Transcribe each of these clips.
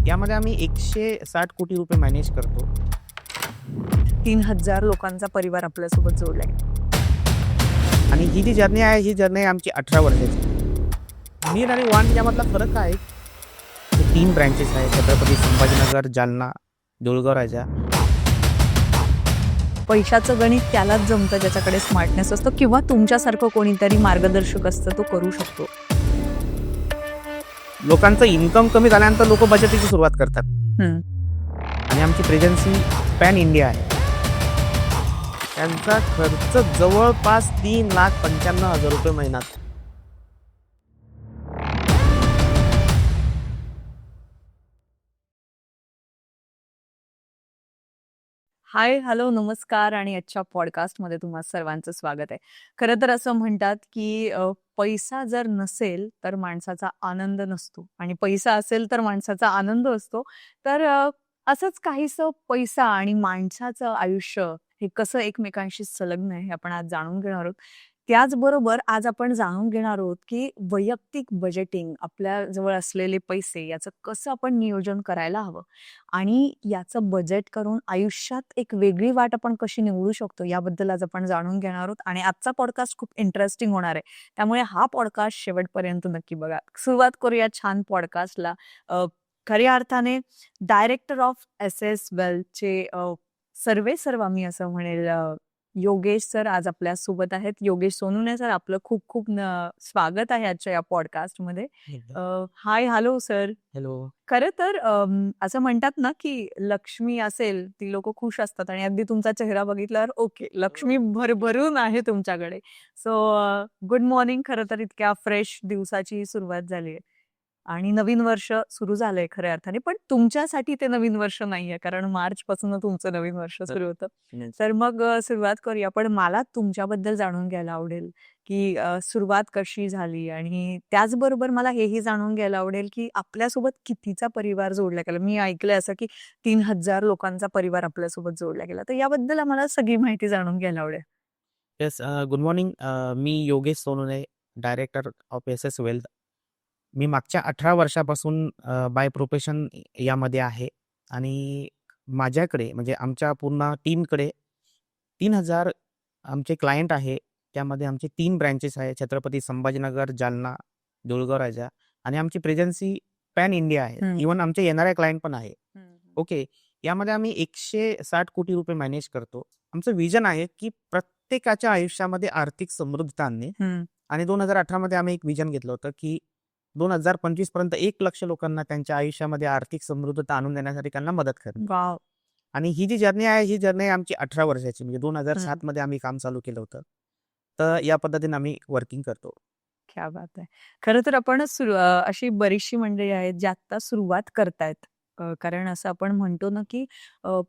यामध्ये आम्ही 160 कोटी रुपये मॅनेज करतो. 3,000 लोकांचा परिवार आपल्यासोबत जोडलाय. आणि ही जी जर्नी आहे, ही जर्नी आमची 18 वर्षाची. नीड आणि वॉन्ट यामधला फरक काय आहे? 3 ब्रँचेस आहेत. छत्रपती संभाजीनगर, जालना, देऊळगाव राजा. पैशाचं गणित त्यालाच जमतं ज्याच्याकडे स्मार्टनेस असतो किंवा तुमच्यासारखं कोणीतरी मार्गदर्शक असतं, तो करू शकतो. लोकांचं इन्कम कमी झाल्यानंतर लोक बचतीची सुरुवात करतात. हम्म. आणि आमची प्रेझेन्सी पॅन इंडिया आहे. त्यांचा खर्च जवळपास 3,95,000 रुपये महिना. हाय, हॅलो, नमस्कार आणि आजच्या पॉडकास्टमध्ये तुम्हा सर्वांचं स्वागत आहे. खरं तर असं म्हणतात की पैसा जर नसेल तर माणसाचा आनंद नसतो आणि पैसा असेल तर माणसाचा आनंद असतो. तर असंच काहीसं पैसा आणि माणसाचं आयुष्य हे कसं एकमेकांशी संलग्न आहे हे आपण आज जाणून घेणार आहोत. त्याचबरोबर आज आपण जाणून घेणार आहोत की वैयक्तिक बजेटिंग, आपल्या जवळ असलेले पैसे याचं कसं आपण नियोजन करायला हवं आणि याचं बजेट करून आयुष्यात एक वेगळी वाट आपण कशी निवडू शकतो याबद्दल आज आपण जाणून घेणार आहोत. आणि आजचा पॉडकास्ट खूप इंटरेस्टिंग होणार आहे, त्यामुळे हा पॉडकास्ट शेवटपर्यंत नक्की बघा. सुरुवात करूया छान पॉडकास्टला. खऱ्या अर्थाने डायरेक्टर ऑफ एस वेल्थचे सर्वे सर्व मी असं म्हणेल, योगेश सर आज आपल्या सोबत आहेत. योगेश सोनुने सर, आपलं खूप खूप स्वागत आहे आजच्या या पॉडकास्टमध्ये. हाय, हॅलो सर. हॅलो. खरं तर असं म्हणतात ना की लक्ष्मी असेल ती लोक खुश असतात आणि अगदी तुमचा चेहरा बघितल्यावर ओके, लक्ष्मी भरभरून आहे तुमच्याकडे. So good morning. खरं तर इतक्या फ्रेश दिवसाची सुरुवात झाली आहे आणि नवीन वर्ष सुरू झालंय खऱ्या अर्थाने. पण तुमच्यासाठी ते नवीन वर्ष नाहीये, कारण मार्च पासून तुमचं नवीन वर्ष सुरू होतं. तर मग सुरुवात करूया. पण मला तुमच्याबद्दल जाणून घ्यायला आवडेल की सुरुवात कशी झाली आणि त्याचबरोबर मला हेही जाणून घ्यायला आवडेल की आपल्यासोबत कितीचा परिवार जोडला गेला. मी ऐकलंय असं की 3,000 लोकांचा परिवार आपल्यासोबत जोडला गेला. तर याबद्दल आम्हाला सगळी माहिती जाणून घ्यायला आवडेल. येस. Good morning. मी Yogesh Sonune, director of S wealth. मी मागच्या 18 वर्षापासून बाय प्रोफेशन यामध्ये आहे. आणि माझ्याकडे म्हणजे आमच्या पूर्ण टीमकडे 3,000 आमचे क्लायंट आहे. त्यामध्ये आमचे 3 ब्रँचेस आहे. छत्रपती संभाजीनगर, जालना, देऊळगाव राजा. आणि आमची प्रेझेन्सी पॅन इंडिया आहे. इव्हन आमचे येणारे क्लायंट पण आहे. ओके. यामध्ये आम्ही 160 कोटी रुपये मॅनेज करतो. आमचं विजन आहे की प्रत्येकाच्या आयुष्यामध्ये आर्थिक समृद्धता आणणे. आणि 2018 मध्ये आम्ही एक विजन घेतलं होतं की 2025 पर्यंत 1,00,000 लोकांना त्यांच्या आयुष्यामध्ये आर्थिक समृद्धता आणून देण्यासाठी त्यांना मदत करणे. वाव. आणि ही जी जर्नी आहे, ही जर्नी आमची 18 वर्षाची. म्हणजे 2007 मध्ये आम्ही काम चालू केलं होतं. तर या पद्धतीने आम्ही वर्किंग करतो. क्या बात आहे. खरं तर आपण अशी बरीचशी मंडळी आहेत जे आत्ता सुरुवात करतायत. कारण असं आपण म्हणतो ना की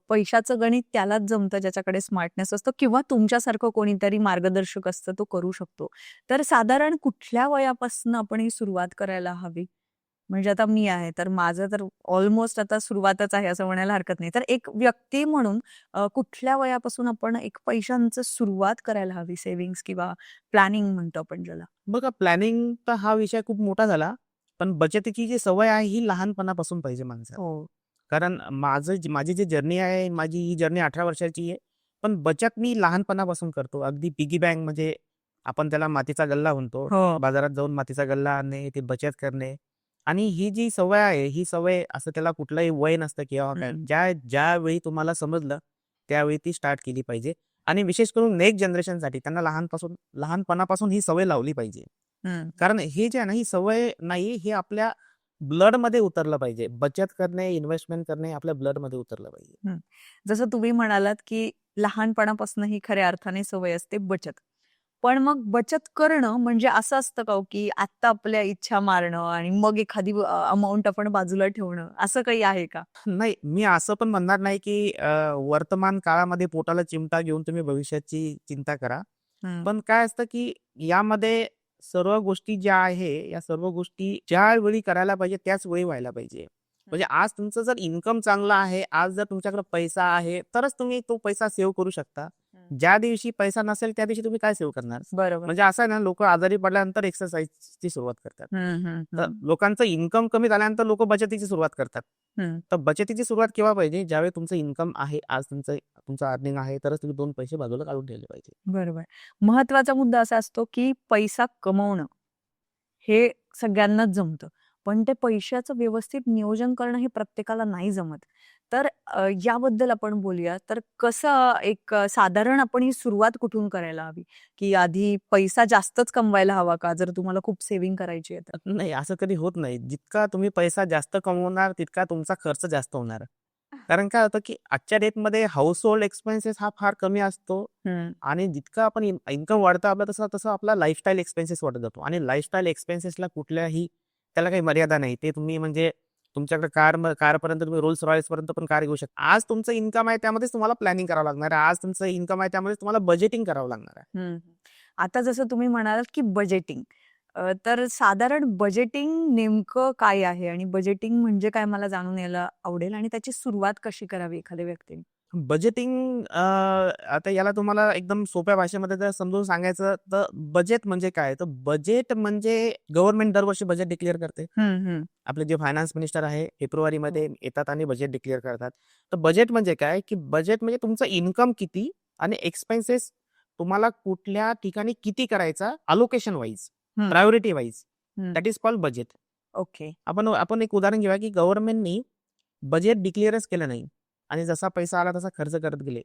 पैशाचं गणित त्यालाच जमतं ज्याच्याकडे स्मार्टनेस असतो किंवा तुमच्यासारखं कोणीतरी मार्गदर्शक असतं, तो करू शकतो. तर साधारण कुठल्या वयापासून आपण ही सुरुवात करायला हवी? म्हणजे आता मी आहे, तर माझं तर ऑलमोस्ट आता सुरुवातच आहे असं म्हणायला हरकत नाही. तर एक व्यक्ती म्हणून कुठल्या वयापासून आपण एक पैशांचं सुरुवात करायला हवी? सेव्हिंग्ज किंवा प्लॅनिंग म्हणतो आपण ज्याला. बघा, प्लॅनिंग तर हा विषय खूप मोठा झाला. पण बचतीची जी सवय आहे ही लहानपणापासून पाहिजे माणसाला. हो. कारण माझी जी जर्नी आहे, माझी ही जर्नी 18 वर्षाची आहे. पण बचत मी लहानपणापासून करतो. अगदी पिगी बँक, म्हणजे आपण त्याला मातीचा गल्ला म्हणतो. हो. बाजारात जाऊन मातीचा गल्ला आणणे, ते बचत करणे. आणि ही जी सवय आहे, ही सवय असं त्याला कुठलंही वय नसतं किंवा काय. ज्यावेळी तुम्हाला समजलं त्यावेळी ती स्टार्ट केली पाहिजे. आणि विशेष करून नेक्स्ट जनरेशनसाठी त्यांना लहानपणापासून ही सवय लावली पाहिजे. कारण हे जे आहे ना, ही सवय नाही, हे आपल्या ब्लडमध्ये उतरलं पाहिजे. बचत करणे, इन्व्हेस्टमेंट करणे आपल्या ब्लडमध्ये उतरलं पाहिजे. जसं तुम्ही म्हणालात की लहानपणापासून ही खऱ्या अर्थाने सवय असते बचत. पण मग बचत करणं म्हणजे असं असतं का हो, की आत्ता आपल्या इच्छा मारणं आणि मग एखादी अमाउंट आपण बाजूला ठेवणं, असं काही आहे का? नाही, मी असं पण म्हणणार नाही की वर्तमान काळामध्ये पोटाला चिमटा घेऊन तुम्ही भविष्याची चिंता करा. पण काय असतं की यामध्ये सर्व गोष्टी ज्या आहे, या सर्व गोष्टी ज्यावेळी करायला पाहिजे त्याच वेळी व्हायला पाहिजे. म्हणजे आज तुमचं जर इन्कम चांगलं आहे, आज जर तुमच्याकडे पैसा आहे, तरच तुम्ही तो पैसा सेव्ह करू शकता. ज्या दिवशी पैसा नसेल त्या दिवशी तुम्ही काय सेव्ह करणार? बरोबर. म्हणजे असं आहे ना, लोक आजारी पडल्यानंतर एक्सरसाइजची सुरुवात करतात. तर हम्म. लोकांचं इन्कम कमी झाल्यानंतर लोक बचतीची सुरुवात करतात. तर बचतीची सुरुवात केव्हा पाहिजे? ज्यावेळी तुमचं इन्कम आहे, आज तुमचं अर्निंग आहे, तरच तुम्ही 2 पैसे बाजूला काढून ठेवले पाहिजे. बरोबर. महत्वाचा मुद्दा असा असतो, की पैसा कमवणं हे सगळ्यांनाच जमतं. पण ते पैशाचं व्यवस्थित नियोजन करणं हे प्रत्येकाला नाही जमत. तर याबद्दल आपण बोलूया. तर कसं एक साधारण आपण ही सुरुवात कुठून करायला हवी? की आधी पैसा जास्तच कमवायला हवा का? जर तुम्हाला खूप सेव्हिंग करायची आहे तर? नाही, असं कधी होत नाही. जितका तुम्ही पैसा जास्त कमवणार, तितका तुमचा खर्च जास्त होणार. कारण काय होतं, की आजच्या डेटमध्ये हाउसहोल्ड एक्सपेन्सेस हा फार कमी असतो हं. आणि जितकं आपण इन्कम वाढतं आपलं, तसं आपला लाईफस्टाईल एक्सपेन्सेस वाढत जातो आणि लाईफस्टाईल एक्सपेन्सेसला त्याला काही मर्यादा नाही. ते तुम्ही म्हणजे तुमच्याकडे कारपर्यंत तुम्ही रोल्स रॉयल्सपर्यंत पण कार घेऊ शकता. आज तुमचं इन्कम आहे त्यामध्येच तुम्हाला प्लॅनिंग करावं लागणार आहे. आज तुमचं इन्कम आहे त्यामुळे तुम्हाला बजेटिंग करावं लागणार आहे. हं. आता जसं तुम्ही म्हणालात, की बजेटिंग. तर साधारण बजेटिंग नेमकं काय आहे? आणि बजेटिंग म्हणजे काय मला जाणून घ्यायला आवडेल आणि त्याची सुरुवात कशी करावी एखाद्या व्यक्तीने? बजेटिंग आता याला तुम्हाला एकदम सोप्या भाषेमध्ये जर समजून सांगायचं तर बजेट म्हणजे काय? तर बजेट म्हणजे गव्हर्नमेंट दरवर्षी बजेट डिक्लेअर करते. हं. आपले जे फायनान्स मिनिस्टर आहे फेब्रुवारीमध्ये हो. येतात आणि बजेट डिक्लेअर करतात. तर बजेट म्हणजे काय? की बजेट म्हणजे तुमचं इन्कम किती आणि एक्सपेन्सेस तुम्हाला कुठल्या ठिकाणी किती करायचा अलोकेशन वाईज, हं, प्रायोरिटी वाईज. हं. That is called budget. Okay. आपण एक उदाहरण घेऊया, की गव्हर्नमेंटनी बजेट डिक्लेअरच केलं नाही आणि जसा पैसा आला तसा खर्च करत गेले.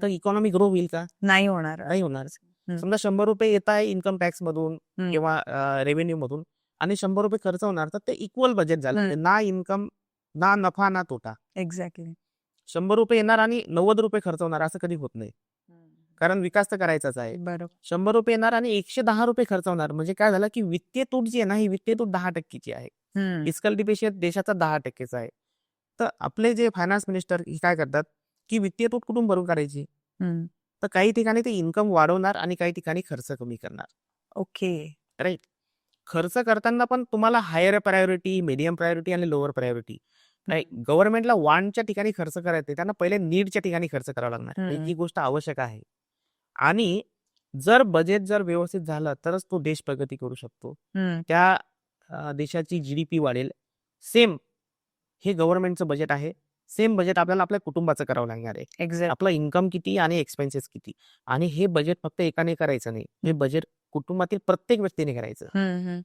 तर इकॉनॉमी ग्रो होईल का? नाही होणार. नाही होणार. हं, समजा ₹100 येत आहे इन्कम टॅक्समधून हं, किंवा रेव्हेन्यूमधून आणि ₹100 खर्च होणार, तर ते इक्वल बजेट झालं. हं. म्हणजे ना इन्कम, ना नफा, ना तोटा. एक्झॅक्टली. ₹100 येणार आणि ₹90 खर्च होणार असं कधी होत नाही. कारण विकास तर करायचाच आहे. बरोबर. ₹100 येणार आणि ₹110 खर्च होणार. म्हणजे काय झालं, की वित्तीय तूट जी आहे ना, ही वित्तीय तूट 10% ची आहे. हं, फिस्कल डिफिसिट देशाचा 10% चा आहे. तर आपले जे फायनान्स मिनिस्टर हे काय करतात, की वित्तीय तूट कुठून भरून काढायची? हं. तर काही ठिकाणी ते इन्कम वाढवणार आणि काही ठिकाणी खर्च कमी करणार. ओके. राइट? खर्च करताना पण तुम्हाला हायर प्रायोरिटी, मीडियम प्रायोरिटी आणि लोअर प्रायोरिटी. नाही, हं, गव्हर्नमेंटला वॉन्टच्या ठिकाणी खर्च करायचा आहे. त्यांना पहिले नीडच्या ठिकाणी खर्च करावा लागणार. ही हं, जी गोष्ट आवश्यक आहे. आणि बजेट जर व्यवस्थित झालं तरच तो देश प्रगती करू शकतो. हं. त्या देशाची जीडीपी वाढेल. सेम हे गव्हर्नमेंटचं बजेट आहे. सेम बजेट आपल्याला आपल्या कुटुंबाचं करावं लागणार आहे. एक्झॅक्ट. आपलं इन्कम किती आणि एक्सपेन्सेस किती आणि हे बजेट फक्त एकाने करायचं नाही. हे बजेट कुटुंबातील प्रत्येक व्यक्तीने करायचं. हं.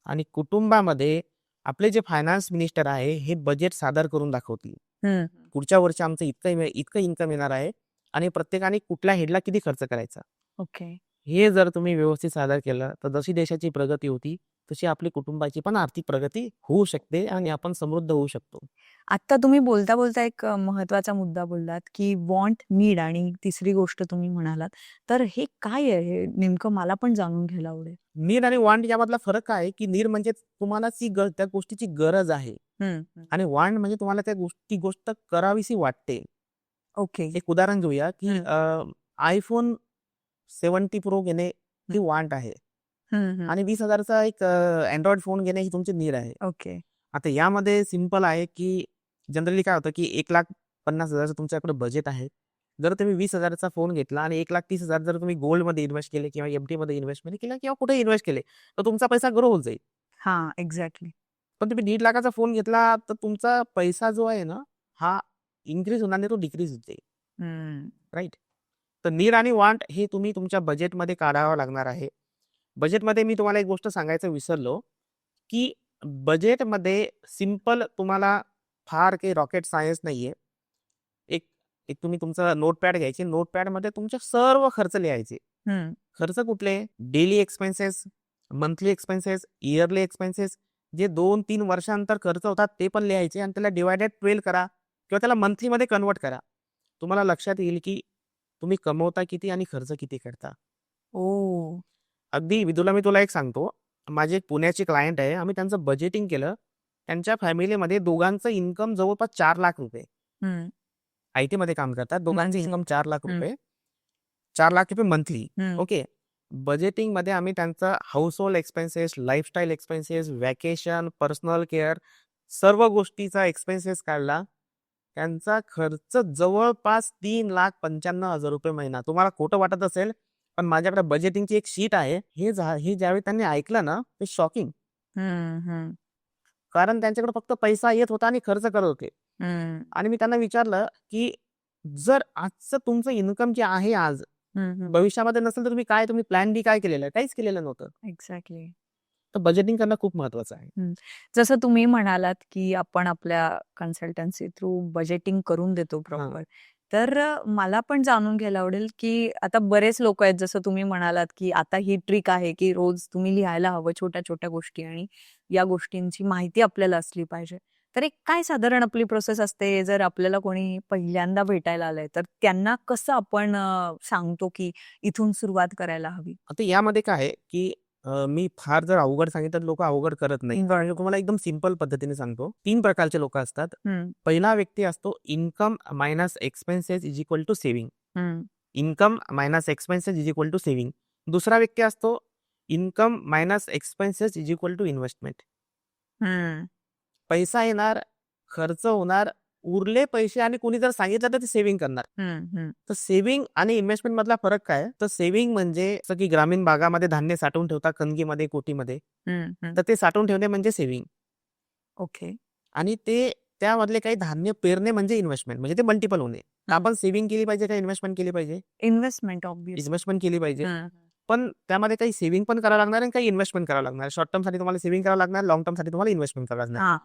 आणि कुटुंबामध्ये आपले जे फायनान्स मिनिस्टर आहे, हे बजेट सादर करून दाखवतील. हं. पुढच्या वर्षी आमचं इतकं इन्कम येणार आहे आणि प्रत्येकाने कुठल्या हेडला किती खर्च करायचा. ओके. हे जर तुम्ही व्यवस्थित सादर केलं, तर जशी देशाची प्रगती होती, तशी आपली कुटुंबाची पण आर्थिक प्रगती होऊ शकते आणि आपण समृद्ध होऊ शकतो. आत्ता तुम्ही बोलता एक महत्वाचा मुद्दा बोललात, की वॉन्ट, नीड आणि तिसरी गोष्ट तुम्ही म्हणालात. तर हे काय आहे? हे नेमकं मला पण जाणून घ्यायला आवडेल. नीड आणि वॉन्ट यामधला फरक काय आहे, की नीड म्हणजे तुम्हाला त्या गोष्टीची गरज आहे हं. आणि वॉन्ट म्हणजे तुम्हाला ती गोष्ट करावीशी वाटते. ओके. एक उदाहरण घेऊया, की हं. iPhone 70 Pro घेणे हं. ही वॉन्ट आहे हं. आणि 20,000चा एक Android फोन घेणे ही तुमची नीड आहे. ओके. आता यामध्ये सिंपल आहे, की जनरली काय होतं, की 1,50,000चं तुमच्याकडे बजेट आहे. जर तुम्ही 20,000चा फोन घेतला आणि 1,30,000 जर तुम्ही गोल्डमध्ये इन्व्हेस्ट केले किंवा एफ-डीमध्ये इन्व्हेस्टमेंट केलं किंवा कुठेही इन्व्हेस्ट केले, तर तुमचा पैसा ग्रो होत जाईल. हां, एक्झॅक्टली. पण तुम्ही 1,50,000चा फोन घेतला, तर तुमचा पैसा जो आहे ना, हा इन्क्रीज होणार नाही, तो डिक्रीज होत जाईल. हं. राइट? तर नीड आणि वॉन्ट हे तुम्ही तुमच्या बजेटमध्ये काढावं लागणार आहे. बजेटमध्ये मी तुम्हाला एक गोष्ट सांगायचं विसरलो, की बजेटमध्ये सिंपल तुम्हाला फार काही रॉकेट सायन्स नाहीये. एक एक तुम्ही तुमचा नोटपॅड घ्यायचे. नोटपॅडमध्ये तुमचे सर्व खर्च लिहायचे. हं. खर्च कुठले? Daily expenses, monthly expenses, yearly expenses जे 2-3 वर्षानंतर खर्च होतात ते पण लिहायचे आणि त्याला डिव्हायडेड 12 करा किंवा त्याला मंथलीमध्ये कन्व्हर्ट करा. तुम्हाला लक्षात येईल, की तुम्ही कमवता किती आणि खर्च किती करता. ओह! अगदी मी तुला एक सांगतो. माझी एक पुण्याची क्लायंट आहे. आम्ही त्यांचं बजेटिंग केलं. त्यांच्या फॅमिलीमध्ये दोघांचं इन्कम जवळपास ₹4,00,000. हं. आय-टीमध्ये काम करतात. दोघांचं मंथली. इन्कम हं. ₹4,00,000. ₹4,00,000 मंथली. हं. ओके. बजेटिंगमध्ये आम्ही त्यांचा household expenses, lifestyle expenses, vacation, personal care सर्व गोष्टीचा एक्सपेन्सेस काढला त्यांचा खर्च जवळपास 3,95,000 रुपये महिना. तुम्हाला खोटं वाटत असेल, पण माझ्याकडे बजेटिंगची एक शीट आहे. हे ज्यावेळी त्यांनी ऐकलं ना, ते शॉकिंग. कारण त्यांच्याकडे फक्त पैसा येत होता आणि खर्च करत होते. आणि मी त्यांना विचारलं, की जर आजचं तुमचं इन्कम जे आहे आज, भविष्यामध्ये नसेल तर तुम्ही प्लॅन बी काय केलेलं आहे? काहीच केलेलं नव्हतं. एक्झॅक्टली. तर बजेटिंग करणं खूप महत्वाचं आहे. जसं तुम्ही म्हणालात, की आपण आपल्या कन्सल्टन्सी थ्रू बजेटिंग करून देतो प्रॉपर. तर मला पण जाणून घ्यायला आवडेल, की आता बरेच लोकं आहेत जसं तुम्ही म्हणालात, की आता ही ट्रिक आहे, की रोज तुम्ही लिहायला हवं छोट्या-छोट्या गोष्टी आणि या गोष्टींची माहिती आपल्याला असली पाहिजे. तर एक काय साधारण आपली प्रोसेस असते, जर आपल्याला कोणी पहिल्यांदा भेटायला आलंय, तर त्यांना कसं आपण सांगतो, की इथून सुरुवात करायला हवी? आता यामध्ये काय आहे, की मी फार जर अवघड सांगितलं तर लोकं अवघड करत नाही. बरोबर. मी तुम्हाला एकदम सिंपल पद्धतीने सांगतो. 3 प्रकारचे लोकं असतात. हं, पहिला व्यक्ती असतो income minus expenses is equal to saving. हं, income minus expenses is equal to saving. दुसरा व्यक्ती असतो income minus expenses is equal to investment. हं, पैसा येणार, खर्च होणार, उरले पैसे आणि कोणी जर सांगितलं तर ते सेव्हिंग करणार. हं, हं, तर सेव्हिंग आणि इन्व्हेस्टमेंट मधला फरक काय आहे? तर सेव्हिंग म्हणजे जसं की ग्रामीण भागामध्ये धान्य साठवून ठेवतात कणगीमध्ये, कोठीमध्ये. हं. तर ते साठवून ठेवणे म्हणजे सेव्हिंग. ओके. आणि त्यामधले काही धान्य पेरणे म्हणजे इन्व्हेस्टमेंट, म्हणजे ते मल्टिपल होणे. तर आपण सेव्हिंग केली पाहिजे का इन्व्हेस्टमेंट केली पाहिजे? Investment obviously. इन्व्हेस्टमेंट केली पाहिजे. हं, पण त्यामध्ये काही सेव्हिंग पण करावं लागणार आणि काही इन्व्हेस्टमेंट करावं लागणार. शॉर्ट टर्मसाठी तुम्हाला सेव्हिंग करावं लागणार, लाँग टर्मसाठी तुम्हाला इन्व्हेस्टमेंट करावं लागणार. हां.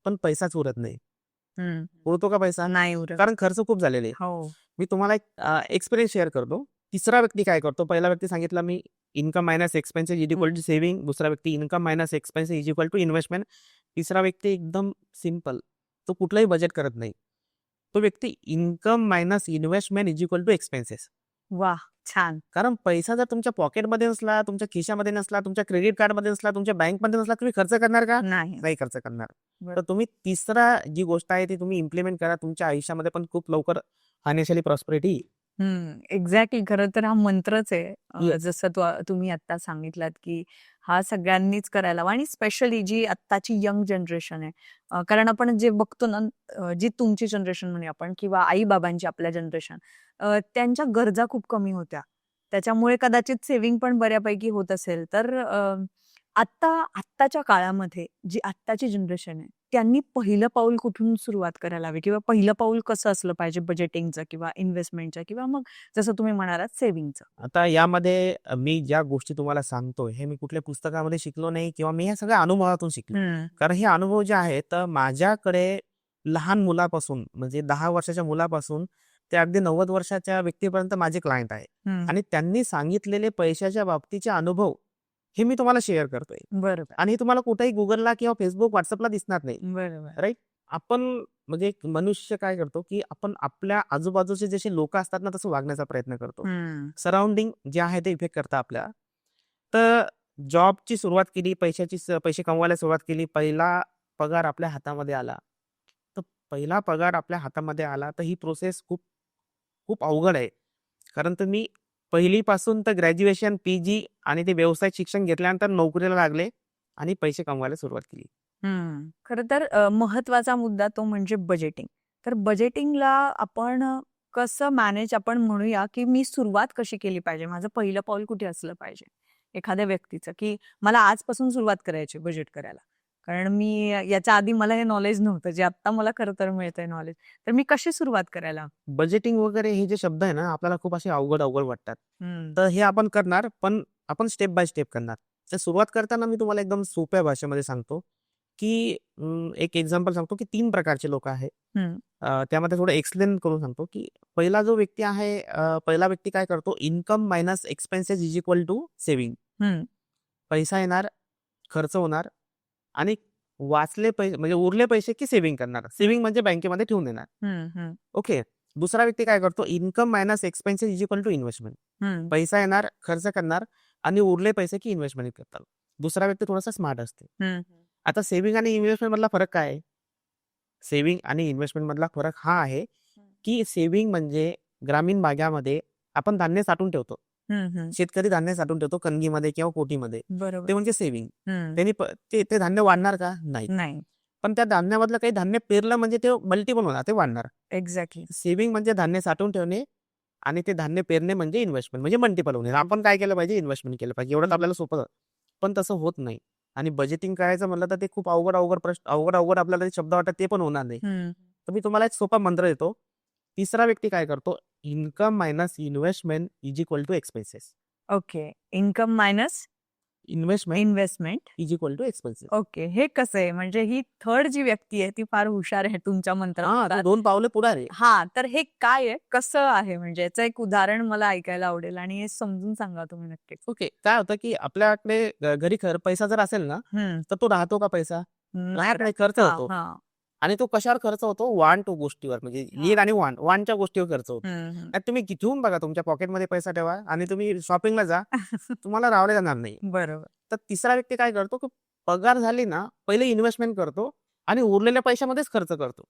पण पैसाच उरत नाही. हं. उरतो का पैसा? नाही उरत. कारण खर्च खूप झालेले. हो. मी तुम्हाला एक एक्सपिरियन्स शेअर करतो. तिसरा व्यक्ती काय करतो? पहिला व्यक्ती सांगितला मी income minus expenses is equal to saving. दुसरा व्यक्ती income minus expenses is equal to investment. तिसरा व्यक्ती एकदम सिंपल. तो कुठलाही बजेट करत नाही. तो व्यक्ती income minus investment is equal to expenses. वाह! छान. कारण पैसा जर तुमच्या पॉकेटमध्ये नसला, तुमच्या खिशामध्ये नसला, तुमच्या क्रेडिट कार्डमध्ये नसला, तुमच्या बँकमध्ये नसला, तुम्ही खर्च करणार का? नाही. नाही खर्च करणार. बरं. तर तुम्ही तिसरा जी गोष्ट आहे ती तुम्ही इम्प्लिमेंट करा. तुमच्या आयुष्यामध्ये पण खूप लवकर फायनान्शियली प्रॉस्पेरिटी येईल. एक्झॅक्टली. खरं तर हा मंत्रच आहे. येस. जसं तुम्ही आत्ता सांगितलात, की हा सगळ्यांनीच करायला हवा आणि स्पेशली जी आत्ताची यंग जनरेशन आहे. कारण आपण जे बघतो ना, जी तुमची जनरेशन म्हणूया आपण किंवा आई-बाबांची आपल्या जनरेशन, त्यांच्या गरजा खूप कमी होत्या. त्याच्यामुळे कदाचित सेव्हिंग पण बऱ्यापैकी होत असेल. तर आत्ताच्या काळामध्ये जी आत्ताची जनरेशन आहे, त्यांनी पहिलं पाऊल कुठून सुरुवात करायला हवी किंवा पहिलं पाऊल कसं असलं पाहिजे बजेटिंगचं किंवा इन्व्हेस्टमेंटचं किंवा मग जसं तुम्ही म्हणालात सेव्हिंगचं? आता यामध्ये मी ज्या गोष्टी तुम्हाला सांगतोय, हे मी कुठल्या पुस्तकामध्ये शिकलो नाही किंवा मी ह्या सगळ्या अनुभवातून शिकलो. कारण हे अनुभव जे आहेत, तर माझ्याकडे लहान मुलापासून म्हणजे 10 वर्षाच्या मुलापासून ते अगदी 90 वर्षाच्या व्यक्तीपर्यंत माझे क्लायंट आहे. आणि त्यांनी सांगितलेले पैशाच्या बाबतीचे अनुभव हे मी तुम्हाला शेअर करतोय. बरोबर. आणि हे तुम्हाला कुठेही Googleला किंवा Facebook, WhatsAppला दिसणार नाही. बरोबर. राइट? आपण म्हणजे एक मनुष्य काय करतो, की आपण आपल्या आजूबाजूचे जसे लोकं असतात ना, तसं वागण्याचा प्रयत्न करतो. सराउंडिंग जे आहे ते इफेक्ट करतं आपल्या. तर जॉबची सुरुवात केली, पैसे कमवायला सुरुवात केली. पहिला पगार आपल्या हातामध्ये आला. तर पहिला पगार आपल्या हातामध्ये आला, तर ही प्रोसेस खूप खूप अवघड आहे. कारण तुम्ही पहिलीपासून तर ग्रॅज्युएशन, पी-जी आणि ते व्यावसायिक शिक्षण घेतल्यानंतर नोकरीला लागले आणि पैसे कमवायला सुरुवात केली. खरं तर महत्वाचा मुद्दा तो म्हणजे बजेटिंग. तर बजेटिंगला आपण कसं मॅनेज आपण म्हणूया, की मी सुरुवात कशी केली पाहिजे? माझं पहिलं पाऊल कुठे असलं पाहिजे? एखाद्या व्यक्तीचं, की मला आजपासून सुरुवात करायची बजेट करायला. कारण मी याच्या आधी मला हे नॉलेज नव्हतं, जे आत्ता मला खरं तर मिळतंय नॉलेज. तर मी कशी सुरुवात करायला? बजेटिंग वगैरे हे जे शब्द आहे ना, आपल्याला खूप असे अवघड वाटतात. हं, तर हे आपण करणार, पण आपण स्टेप बाय स्टेप करणार. तर सुरुवात करताना मी तुम्हाला एकदम सोप्या भाषेमध्ये सांगतो, की एक एक्झाम्पल सांगतो, की 3 प्रकारचे लोकं आहेत. हं, त्यामध्ये थोडं एक्सप्लेन करून सांगतो, की पहिला जो व्यक्ती आहे, पहिला व्यक्ती काय करतो, income minus expenses is equal to saving. हं, पैसा येणार, खर्च होणार आणि वाचले पैसे म्हणजे उरले पैसे की सेव्हिंग करणार. सेव्हिंग म्हणजे बँकेमध्ये ठेवून देणार. हं, ओके. दुसरा व्यक्ती काय करतो, income minus expenses is equal to investment. हं, पैसा येणार, खर्च करणार आणि उरले पैसे की इन्व्हेस्टमेंट करतात. दुसरा व्यक्ती थोडासा स्मार्ट असते. हं, आता सेव्हिंग आणि इन्व्हेस्टमेंट मधला फरक काय आहे? सेव्हिंग आणि इन्व्हेस्टमेंट मधला फरक हा आहे, की सेव्हिंग म्हणजे ग्रामीण भागामध्ये आपण धान्य साठवून ठेवतो. हं. शेतकरी धान्य साठवून ठेवतो कणगीमध्ये किंवा कोठीमध्ये. बरोबर. ते म्हणजे सेव्हिंग. हं, त्यांनी ते धान्य वाढणार का? नाही. नाही. पण त्या धान्यामधलं काही धान्य पेरलं म्हणजे ते मल्टिपल होणार, ते वाढणार. एक्झॅक्टली. सेव्हिंग म्हणजे धान्य साठवून ठेवणे आणि ते धान्य पेरणे म्हणजे इन्व्हेस्टमेंट म्हणजे मल्टिपल होणे. आपण काय केलं पाहिजे? इन्व्हेस्टमेंट केलं पाहिजे. एवढंच आपल्याला सोपं जातं. पण तसं होत नाही. आणि बजेटिंग करायचं म्हणलं तर ते खूप अवघड आपल्याला ते शब्द वाटतात, ते पण होणार नाही. तर मी तुम्हाला एक सोपा मंत्र देतो. तिसरा व्यक्ती काय करतो? Income minus investment is equal to expenses. Okay. Income minus investment investment. Is equal to expenses. Okay. हे कसं आहे? म्हणजे ही थर्ड जी व्यक्ती आहे ती फार हुशार आहे तुमच्या तो मंत्रानुसार. 2 पावले पुढे आहे. हां, तर हे काय आहे? कसं आहे? म्हणजे याचं एक उदाहरण मला ऐकायला आवडेल आणि हे समजून सांगा तुम्ही नक्कीच. ओके. काय होतं, की आपल्याकडे घरी पैसा जर असेल ना, हं. तर तो राहतो का पैसा? राहत नाही, खर्च हां, होतो. हां. आणि तो कशावर खर्च होतो? वांट गोष्टीवर, म्हणजे नीड आणि वांटच्या गोष्टीवर खर्च होतो. हं, हं. आता तुम्ही घेऊन बघा, तुमच्या पॉकेटमध्ये पैसा ठेवा आणि तुम्ही शॉपिंगला जा, तुम्हाला रावले जाणार नाही. बरोबर. तर तिसरा व्यक्ती काय करतो, की पगार झाली ना, पहिले इन्व्हेस्टमेंट करतो आणि उरलेल्या पैशामध्येच खर्च करतो.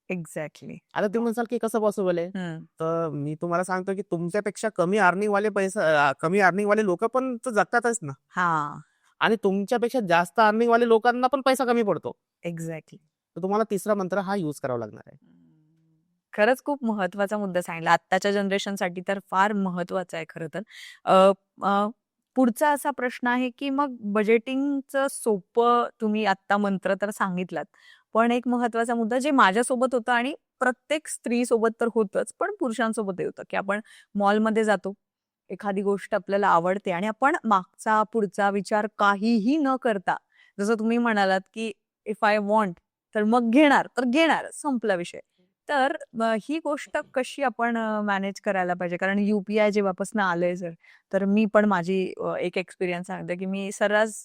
एक्झॅक्टली. आता तुम्ही म्हणसाल, की कसं पॉसिबल आहे? हं. तर मी तुम्हाला सांगतो, की तुमच्यापेक्षा कमी अर्निंगवाले लोकं पण तर जगतातच ना. हां. आणि तुमच्यापेक्षा जास्त अर्निंगवाले लोकांना पण पैसा कमी पडतो. एक्झॅक्टली. तर तुम्हाला तिसरा मंत्र हा यूज करावा लागणार आहे. खरंच खूप महत्वाचा मुद्दा सांगितला. आत्ताच्या जनरेशनसाठी तर फार महत्वाचा आहे खरं तर. अ, अ, पुढचा असा प्रश्न आहे, की मग बजेटिंगचं सोपं तुम्ही आत्ता मंत्र तर सांगितलात. पण एक महत्वाचा मुद्दा जे माझ्यासोबत होतं आणि प्रत्येक स्त्रीसोबत तर होतंच, पण पुरुषांसोबतही होतं, की आपण मॉलमध्ये जातो. एखादी गोष्ट आपल्याला आवडते आणि आपण मागचा, पुढचा विचार काहीही न करता, जसं तुम्ही म्हणालात, की इफ आय वॉन्ट तर मग घेणार, तर घेणार. संपला विषय. तर ही गोष्ट कशी आपण मॅनेज करायला पाहिजे? कारण यू-पी-आय जेव्हापासून आलंय सर, तर मी पण माझी एक एक्सपिरियन्स सांगते, की मी सर्रास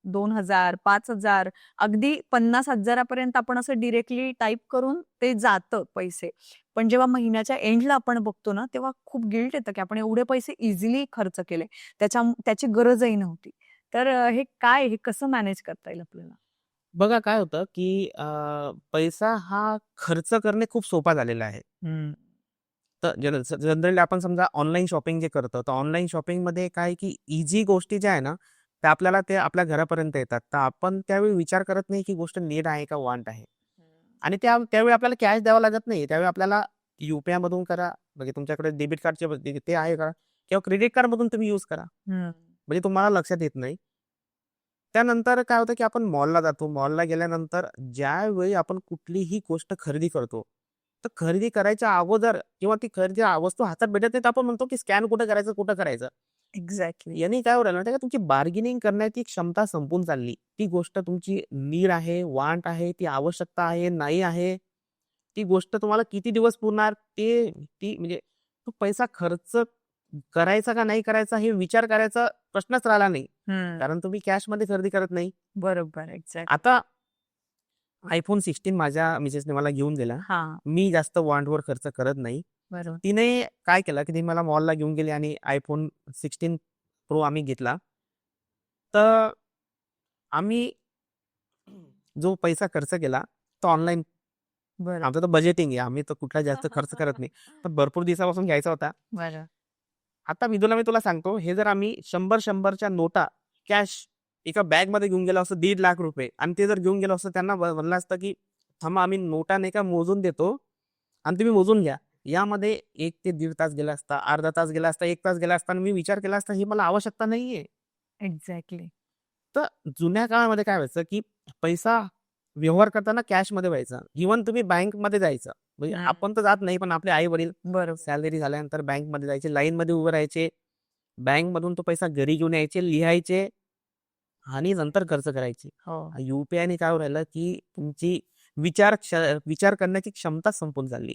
2,000, 5,000 अगदी 50,000 पर्यंत आपण असं डायरेक्टली टाइप करून ते जातं पैसे. पण जेव्हा महिन्याच्या एंडला आपण बघतो ना, तेव्हा खूप गिल्ट येतं, की आपण एवढे पैसे इझिली खर्च केले. त्याची गरजही नव्हती. तर हे काय, हे कसं मॅनेज करता येईल आपल्याला? बघा काय होतं, की पैसा हा खर्च करणे खूप सोपा झालेला आहे. हं. तर जनरली आपण समजा ऑनलाईन शॉपिंग जे करतो, तर ऑनलाईन शॉपिंगमध्ये काय आहे, की ईझी गोष्टी ज्या आहे ना, त्या आपल्याला ते आपल्या घरापर्यंत येतात. तर आपण त्यावेळी विचार करत नाही, की गोष्ट नीड आहे का वॉन्ट आहे. आणि त्यावेळी आपल्याला कॅश द्यावं लागत नाही. त्यावेळी आपल्याला यू-पी-आयमधून करा, म्हणजे तुमच्याकडे डेबिट कार्डचे ते आहे का? किंवा क्रेडिट कार्डमधून तुम्ही यूज करा. हं. म्हणजे तुम्हाला लक्षात येत नाही. त्यानंतर काय होतं, की आपण मॉलला जातो. मॉलला गेल्यानंतर ज्यावेळी आपण कुठलीही गोष्ट खरेदी करतो, तर खरेदी करायच्या अगोदर किंवा ती खरेदी वस्तू हातात भेटत नाही, तर आपण म्हणतो, की स्कॅन कुठं करायचं, कुठं करायचं. एक्झॅक्टली. याने काय होईल माहिती आहे का, तुमची बार्गेनिंग करण्याची क्षमता संपून चालली. ती गोष्ट तुमची नीड आहे, वांट आहे, ती आवश्यकता आहे, नाही आहे. ती गोष्ट तुम्हाला किती दिवस पुरणार ती म्हणजे तो पैसा खर्च करायचा का नाही करायचा हे विचार करायचा प्रश्नच राहिला नाही. हं. कारण तुम्ही कॅशमध्ये खरेदी करत नाही. बरोबर. एक्झॅक्ट. आता iPhone 16 माझ्या मिसेसने मला घेऊन दिला. हां. मी जास्त वॉन्टवर खर्च करत नाही. बरोबर. तिने काय केलं, की ती मला मॉलला घेऊन गेली आणि iPhone 16 प्रो आम्ही घेतला. तर आम्ही जो पैसा खर्च केला, तो ऑनलाईन बरं. आमचं तर बजेटिंग आहे. आम्ही तर कुठला जास्त खर्च करत नाही. पण भरपूर दिवसापासून घ्यायचा होता. बरं. आता मी तुला सांगतो, हे जर आम्ही 100-100च्या नोटा कॅश एका बॅगमध्ये घेऊन गेलो असतो ₹1,50,000 आणि ते जर घेऊन गेलो असतो त्यांना म्हणलं असतं, की थांबा आम्ही नोटा नाही का मोजून देतो आणि तुम्ही मोजून घ्या. यामध्ये 1 ते दीड तास गेला असता, अर्धा तास गेला असता, 1 तास गेला असता आणि मी विचार केला असता, ही मला आवश्यकता नाहीये. एक्झॅक्टली. तर जुन्या काळामध्ये काय व्हायचं, की पैसा व्यवहार करताना कॅशमध्ये व्हायचा. इव्हन तुम्ही बँकमध्ये जायचं. म्हणजे हं. आपण तर जात नाही, पण आपले आई-वडील बरोबर. सॅलरी झाल्यानंतर बँकमध्ये जायचे, लाईनमध्ये उभे राहायचे. बँकमधून तो पैसा घरी घेऊन यायचे, लिहायचे आणि नंतर खर्च करायचे. हो. यू-पी-आयने काय होऊ राहिलं, की तुमची विचार करण्याची क्षमता संपून चालली.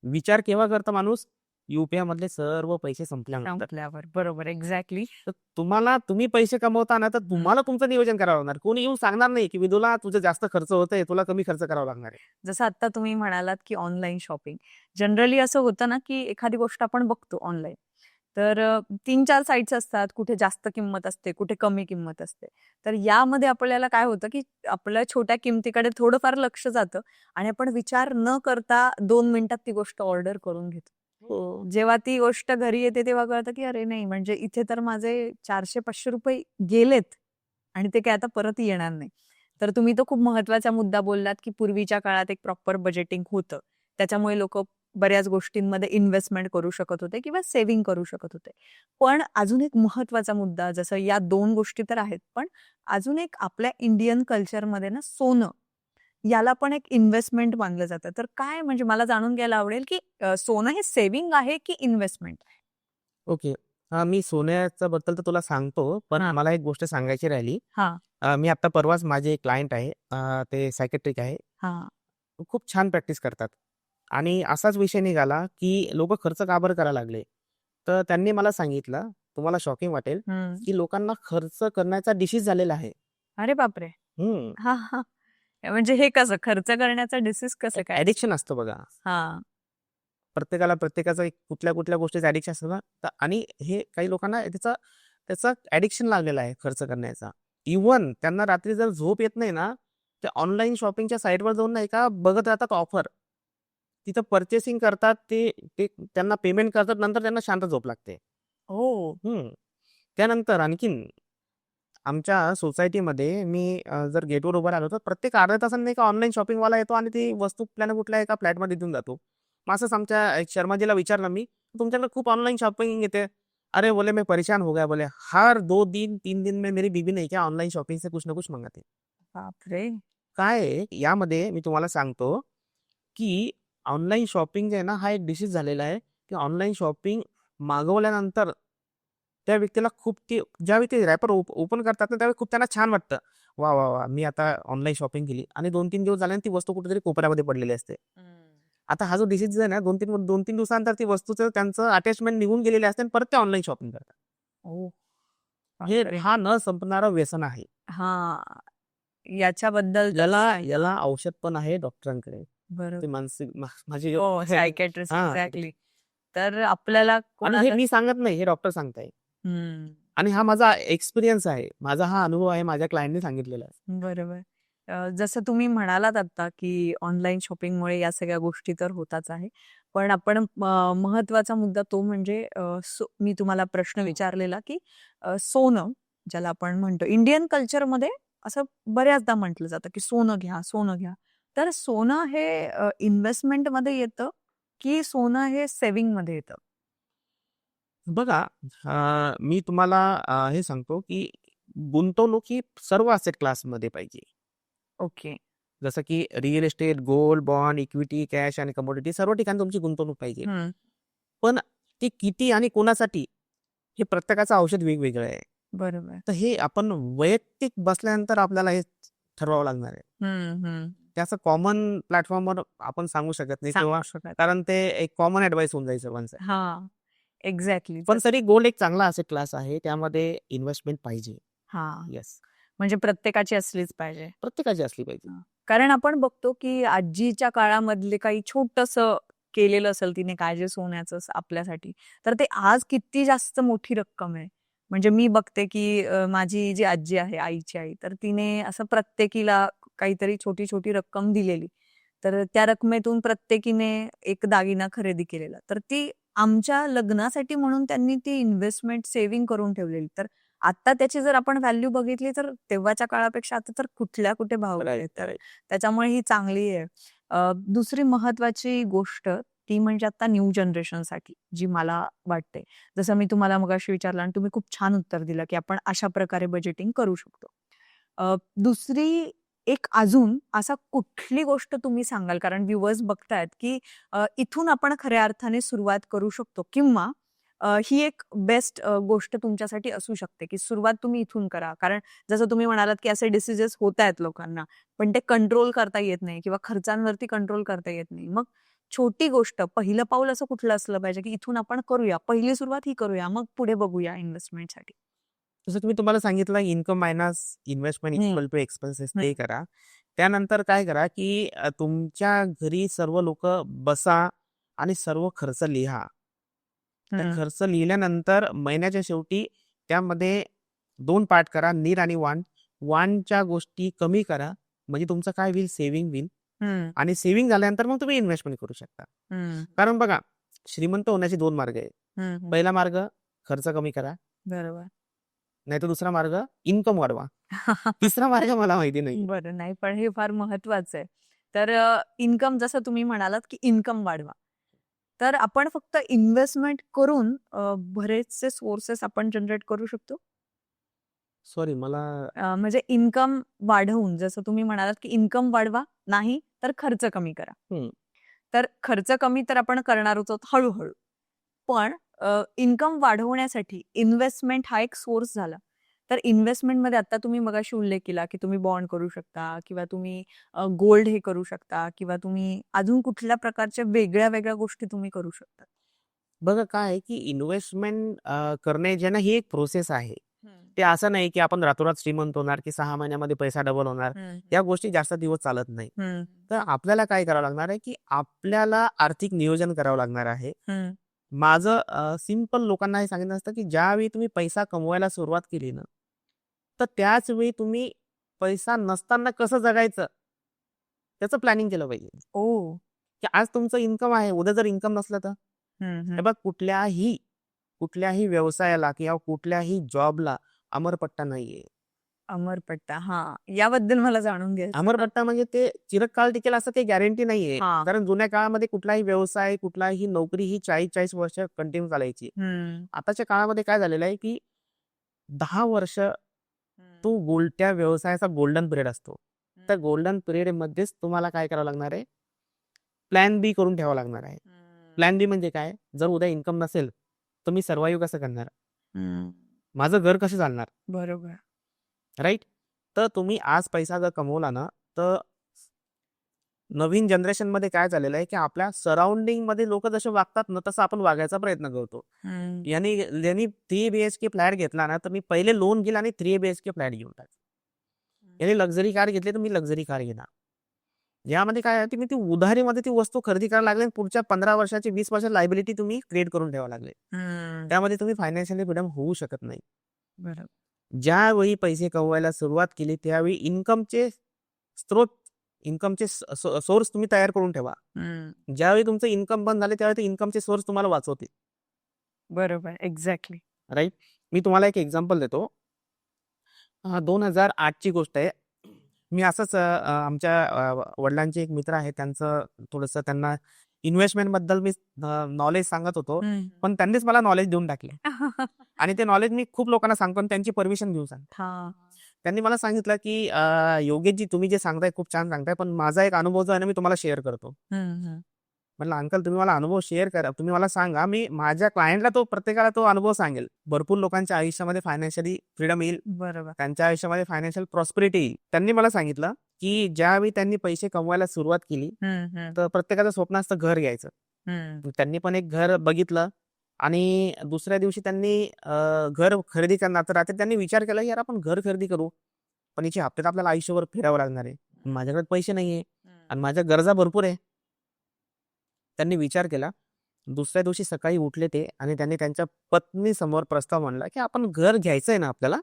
विचार केव्हा करतं माणूस? यू-पी-आयमधले सर्व पैसे संपल्यानंतर. संपल्यावर. बरोबर. एक्झॅक्टली. तर तुम्ही पैसे कमवताना तर तुम्हाला तुमचं नियोजन करावं लागणार. कोणी येऊन सांगणार नाही, की "विदुला तुझं जास्त खर्च होतंय, तुला कमी खर्च करावा लागणार आहे." जसं आत्ता तुम्ही म्हणालात, की ऑनलाईन शॉपिंग. जनरली असं होतं ना, की एखादी गोष्ट आपण बघतो ऑनलाईन. तर 3-4 साइट्स असतात. कुठे जास्त किंमत असते, कुठे कमी किंमत असते. तर यामध्ये आपल्याला काय होतं, की आपल्या छोट्या किमतीकडे थोडंफार लक्ष जातं आणि आपण विचार न करता 2 मिनिटात ती गोष्ट ऑर्डर करून घेतो. हो. जेव्हा ती गोष्ट घरी येते तेव्हा कळतं, की अरे नाही म्हणजे इथे तर माझे ₹400-500 गेलेत आणि ते काय आता परत येणार नाही. तर तुम्ही तो खूप महत्वाचा मुद्दा बोललात, की पूर्वीच्या काळात एक प्रॉपर बजेटिंग होतं. त्याच्यामुळे लोकं बऱ्याच गोष्टींमध्ये इन्व्हेस्टमेंट करू शकत होते किंवा सेव्हिंग करू शकत होते. पण अजून एक महत्वाचा मुद्दा, जसं या 2 गोष्टी तर आहेत, पण अजून एक आपल्या इंडियन कल्चरमध्ये ना सोनं, याला पण एक इन्व्हेस्टमेंट मानलं जातं. तर काय म्हणजे मला जाणून घ्यायला आवडेल, की सोनं हे सेव्हिंग आहे की इन्व्हेस्टमेंट आहे? ओके. मी सोन्याच्या बद्दल तर तुला सांगतो, पण हां, मला एक गोष्ट सांगायची राहिली. हां, मी आता परवाच माझे एक क्लायंट आहे. ते सायकियाट्रिक आहे. हां. खूप छान प्रॅक्टिस करतात आणि असाच विषय निघाला, की लोकं खर्च का बरं करायला लागले? तर त्यांनी मला सांगितलं, तुम्हाला शॉकिंग वाटेल, हं. की लोकांना खर्च करण्याचा डिसीज झालेला आहे. अरे बापरे! हं. हां, हां. म्हणजे हे कसं खर्च करण्याचा डिसीज कसं एक काय असतो? ॲडिक्शन असतं बघा. हां. प्रत्येकाला प्रत्येकाचं एक कुठल्या-कुठल्या गोष्टीचं ॲडिक्शन असतं ना, तर आणि हे काही लोकांना त्याचं त्याचं ॲडिक्शन लागलेलं आहे खर्च करण्याचा. इव्हन त्यांना रात्री जर झोप येत नाही ना, ते ऑनलाईन शॉपिंगच्या साईटवर जाऊन नाही का बघत राहतात ऑफर. तिथं पर्चेसिंग करतात ते ते त्यांना पेमेंट करतात, नंतर त्यांना शांत झोप लागते. ओह! हं. त्यानंतर आणखीन आमच्या सोसायटीमध्ये मी जर गेटवर उभा राहिलो, तर प्रत्येक अर्ध्या तासाने एक ऑनलाईन शॉपिंगवाला येतो आणि ती वस्तू कुठल्या ना कुठल्या एका फ्लॅटमध्ये देऊन जातो. मग असंच आमच्या एक शर्माजीला विचारलं मी, "तुमच्याकडे खूप ऑनलाईन शॉपिंग येते." "अरे!" बोले, "मैं परेशान हो गया." बोले, "हर 2 दिन, 3 दिन में मेरी बीवी नहीं क्या ऑनलाइन शॉपिंग से कुछ ना कुछ मंगाती है." बापरे! काय आहे, यामध्ये मी तुम्हाला सांगतो, की ऑनलाईन शॉपिंग जे आहे ना, हा एक डिसीज झालेला आहे, की ऑनलाईन शॉपिंग मागवल्यानंतर त्या व्यक्तीला खूप ती ज्यावेळी ते रॅपर ओपन करतात ना, त्यावेळी खूप त्यांना छान वाटतं. वाह, वाह, वाह! मी आता ऑनलाईन शॉपिंग केली आणि 2-3 दिवस झाल्यानंतर ती वस्तू कुठेतरी कोपऱ्यामध्ये पडलेली असते. हं. आता हा जो डिसीज आहे ना, 2-3 दिवसानंतर ती वस्तूचं त्यांचं अटॅचमेंट निघून गेलेली असते आणि परत ते ऑनलाईन शॉपिंग करतात. ओह! हे बापरे! हा न संपणारं व्यसन आहे. हां. याच्याबद्दल याला जास्त नाही. याला औषध पण आहे डॉक्टरांकडे. ते बरोबर. मानसिक माझे जे हो, सायकियाट्रिस्ट हां. एक्झॅक्टली. तर आपल्याला आणि हे कोणाला मी सांगत नाही, हे डॉक्टर सांगताय. हं. आणि हा माझा एक्सपिरियन्स आहे. माझा हा अनुभव आहे. माझ्या क्लायंटने सांगितलेला आहे. बरोबर. जसं तुम्ही म्हणालात आता, की ऑनलाईन शॉपिंगमुळे या सगळ्या गोष्टी तर होताच आहे. पण आपण महत्त्वाचा मुद्दा तो म्हणजे मी तुम्हाला प्रश्न विचारलेला, की सोनं ज्याला आपण म्हणतो इंडियन कल्चरमध्ये असं बऱ्याचदा म्हटलं जातं, की सोनं घ्या, सोनं घ्या. तर सोनं हे इन्व्हेस्टमेंटमध्ये येतं, की सोनं हे सेव्हिंगमध्ये येतं? बघा, मी तुम्हाला हे सांगतो, की गुंतवणूक ही सर्व असेट क्लासमध्ये पाहिजे. ओके. जसं की real estate, gold, bond, equity, cash आणि कमोडिटी सर्व ठिकाणी तुमची गुंतवणूक पाहिजे. हं. पण ती किती आणि कोणासाठी हे प्रत्येकाचं औषध वेगवेगळं आहे. बरोबर. तर हे आपण वैयक्तिक बसल्यानंतर आपल्याला हे ठरवावं लागणार आहे. हं, हं. त्याचं कॉमन प्लॅटफॉर्मवर आपण सांगू शकत नाही किंवा सांगू शकत. कारण ते एक कॉमन ॲडवाईस होऊन जाईल सर्वांचं. हां. एक्झॅक्टली. पण तरी गोल्ड एक चांगला असेट क्लास आहे. त्यामध्ये इन्व्हेस्टमेंट पाहिजे. हां. येस. म्हणजे प्रत्येकाची असलीच पाहिजे. प्रत्येकाची असली पाहिजे. हां. कारण आपण बघतो, की आजीच्या काळामधले काही छोटंसं केलेलं असेल तिने काय जे सोन्याचं आपल्यासाठी, तर ते आज किती जास्त मोठी रक्कम आहे. म्हणजे मी बघते, की माझी जी आजी आहे, आईची आई, तर तिने असं प्रत्येकीला काहीतरी छोटी-छोटी रक्कम दिलेली. तर त्या रकमेतून प्रत्येकीने एक दागिना खरेदी केलेला. तर ती आमच्या लग्नासाठी म्हणून त्यांनी ती इन्व्हेस्टमेंट सेव्हिंग करून ठेवलेली. तर आता त्याची जर आपण व्हॅल्यू बघितली तर तेव्हाच्या काळापेक्षा आता तर कुठल्या कुठे भाव राइट, गेले. तर राइट. त्याच्यामुळे ही चांगली आहे. दुसरी महत्वाची गोष्ट ती म्हणजे आता न्यू जनरेशनसाठी जी मला वाटते. जसं मी तुम्हाला मगाशी विचारलं आणि तुम्ही खूप छान उत्तर दिलं, की आपण अशा प्रकारे बजेटिंग करू शकतो. दुसरी एक अजून असा कुठली गोष्ट तुम्ही सांगाल? कारण व्ह्यूअर्स बघतायत, की इथून आपण खऱ्या अर्थाने सुरुवात करू शकतो किंवा ही एक बेस्ट गोष्ट तुमच्यासाठी असू शकते, की सुरुवात तुम्ही इथून करा. कारण जसं तुम्ही म्हणालात, की असे डिसीजेस होतायत लोकांना, पण ते कंट्रोल करता येत नाही किंवा खर्चांवरती कंट्रोल करता येत नाही. मग छोटी गोष्ट, पहिलं पाऊल असं कुठलं असलं पाहिजे, की इथून आपण करूया. पहिली सुरुवात ही करूया, मग पुढे बघूया इन्व्हेस्टमेंटसाठी. जसं की मी तुम्हाला सांगितलं इन्कम मायनस इन्व्हेस्टमेंट हं, इक्वल टू एक्सपेन्सेस हं, ते करा. त्यानंतर काय करा, की तुमच्या घरी सर्व लोकं बसा आणि सर्व खर्च लिहा. त्या हं, खर्च लिहिल्यानंतर महिन्याच्या शेवटी त्यामध्ये 2 पार्ट करा, नीड आणि वॉन्ट. वॉन्टच्या गोष्टी कमी करा. म्हणजे तुमचं काय होईल सेव्हिंग होईल हं, आणि सेव्हिंग झाल्यानंतर मग तुम्ही इन्व्हेस्टमेंट करू शकता. हं, कारण बघा, श्रीमंत होण्याचे 2 मार्ग आहेत. हं, हं. पहिला मार्ग खर्च कमी करा. बरोबर. नाहीतर दुसरा मार्ग इन्कम वाढवा. तिसरा मार्ग मला माहिती नाही. बरं, नाही पण हे फार महत्वाचं आहे. तर इन्कम जसं तुम्ही म्हणालात, की इन्कम वाढवा. तर आपण फक्त इन्व्हेस्टमेंट करून बरेचसे सोर्सेस आपण जनरेट करू शकतो? सॉरी मला म्हणजे इन्कम वाढवून जसं तुम्ही म्हणालात, की इन्कम वाढवा, नाही तर खर्च कमी करा. हं. तर खर्च कमी तर आपण करणारच आहोत हळू-हळू. पण इन्कम वाढवण्यासाठी इन्व्हेस्टमेंट हा एक सोर्स झाला. तर इन्व्हेस्टमेंटमध्ये आता तुम्ही मगाशी उल्लेख केला, की तुम्ही बॉन्ड करू शकता किंवा तुम्ही गोल्ड हे करू शकता किंवा तुम्ही अजून कुठल्या प्रकारच्या वेगळ्या-वेगळ्या गोष्टी तुम्ही करू शकता. बघा काय आहे, की इन्व्हेस्टमेंट करणे जे ना ही एक प्रोसेस आहे. हं. ते असं नाही, की आपण रातोरात श्रीमंत होणार, की 6 महिन्यामध्ये पैसा डबल होणार. हं, या गोष्टी जास्त दिवस चालत नाही. हं, तर आपल्याला काय करावं लागणार आहे, की आपल्याला आर्थिक नियोजन करावं लागणार आहे. हं, माझं सिंपल लोकांना हे सांगितलं असतं, की ज्यावेळी तुम्ही पैसा कमवायला सुरुवात केली ना, तर त्याच वेळी तुम्ही पैसा नसताना कसं जगायचं, त्याचं प्लॅनिंग केलं पाहिजे. ओह! की आज तुमचं इन्कम आहे, उद्या जर इन्कम नसलं तर? हं, हे हं. बघ कुठल्याही व्यवसायाला किंवा कुठल्याही जॉबला अमरपट्टा नाहीये. अमरपट्टा. हां, याबद्दल मला जाणून घ्यायचं. अमरपट्टा म्हणजे ते चिरकाल टिकेल असं काही गॅरंटी नाहीये. हां. कारण जुन्या काळामध्ये कुठलाही व्यवसाय, कुठलाही नोकरी ही 40-40 वर्ष कंटिन्यू चालायची. हं, आताच्या काळामध्ये काय झालेलं आहे, की 10 वर्ष हं, तो त्या व्यवसायाचा गोल्डन पिरियड असतो. हं, त्या गोल्डन पिरियडमध्येच तुम्हाला काय करावं लागणार आहे, प्लॅन बी करून ठेवावा लागणार आहे. हं, प्लॅन बी म्हणजे काय? जर उद्या इन्कम नसेल, तर मी सर्व्हाईव्ह कसं करणार? हं. माझं घर कसं चालणार? बरोबर. राइट? तर तुम्ही आज पैसा जर कमवला ना, तर नवीन जनरेशनमध्ये काय झालेलं आहे, की आपल्या सराउंडिंगमध्ये लोकं जसे वागतात ना, तसं आपण वागायचा प्रयत्न करतो. हं, यांनी यांनी 3 बीएचके फ्लॅट घेतला ना, तर मी पहिले लोन घेईल आणि 3 बीएचके फ्लॅट घेऊन टाकेल. हं. यांनी लक्झरी कार घेतली, तर मी लक्झरी कार घेणार. यामध्ये काय आहे, तुम्ही ती उधारीमध्ये ती वस्तू खरेदी करायला लागले आणि पुढच्या 15 वर्षाची 20 वर्षाची लायबिलिटी तुम्ही क्रिएट करून ठेवायला लागले. हं. त्यामध्ये तुम्ही फायनान्शियली फ्रीडम होऊ शकत नाही. बरोबर. ज्यावेळी पैसे कमवायला सुरुवात केली, त्यावेळी स्त्रोत इन्कमचे सोर्स तुम्ही तयार करून ठेवा. हं. ज्यावेळी तुमचं इन्कम बंद झाले, त्यावेळी ते इन्कमचे सोर्स तुम्हाला वाचवतील. बरोबर. एक्झॅक्टली. राइट? मी तुम्हाला एक एक्झाम्पल देतो. 2008 ची गोष्ट आहे. मी असंच आमच्या वडिलांचे एक मित्र आहेत. त्यांचं थोडंसं त्यांना इन्व्हेस्टमेंटबद्दल मी नॉलेज सांगत होतो. हं. पण त्यांनीच मला नॉलेज देऊन टाकले आणि ते नॉलेज मी खूप लोकांना सांगतो आणि त्यांची परमिशन घेऊन सांगतो. हां. त्यांनी मला सांगितलं, की योगेशजी तुम्ही जे सांगताय खूप छान सांगताय, पण माझा एक अनुभव जो आहे ना, मी तुम्हाला शेअर करतो. हं, हं. म्हटलं, "अंकल तुम्ही मला अनुभव शेअर करा. तुम्ही मला सांगा. मी माझ्या क्लायंटला प्रत्येकाला तो अनुभव सांगेल. भरपूर लोकांच्या आयुष्यामध्ये फायनान्शियली फ्रीडम येईल. बरोबर. त्यांच्या आयुष्यामध्ये फायनान्शियल प्रॉस्पेरिटी येईल." त्यांनी मला सांगितलं, की ज्यावेळी त्यांनी पैसे कमवायला सुरुवात केली, हं, हं. तर प्रत्येकाचं स्वप्न असतं घर घ्यायचं. हं. त्यांनी पण एक घर बघितलं आणि दुसऱ्या दिवशी त्यांनी घर खरेदी करणार. तर रात्री त्यांनी विचार केला, "यार आपण घर खरेदी करू, पण याचे हप्ते तर आपल्याला आयुष्यभर फेडावं लागणार आहे. माझ्याकडे पैसे नाहीये हं. आणि माझ्या गरजा भरपूर आहे." त्यांनी विचार केला. दुसऱ्या दिवशी सकाळी उठले ते आणि त्यांनी त्यांच्या पत्नीसमोर प्रस्ताव मांडला, की आपण घर घ्यायचंय ना आपल्याला,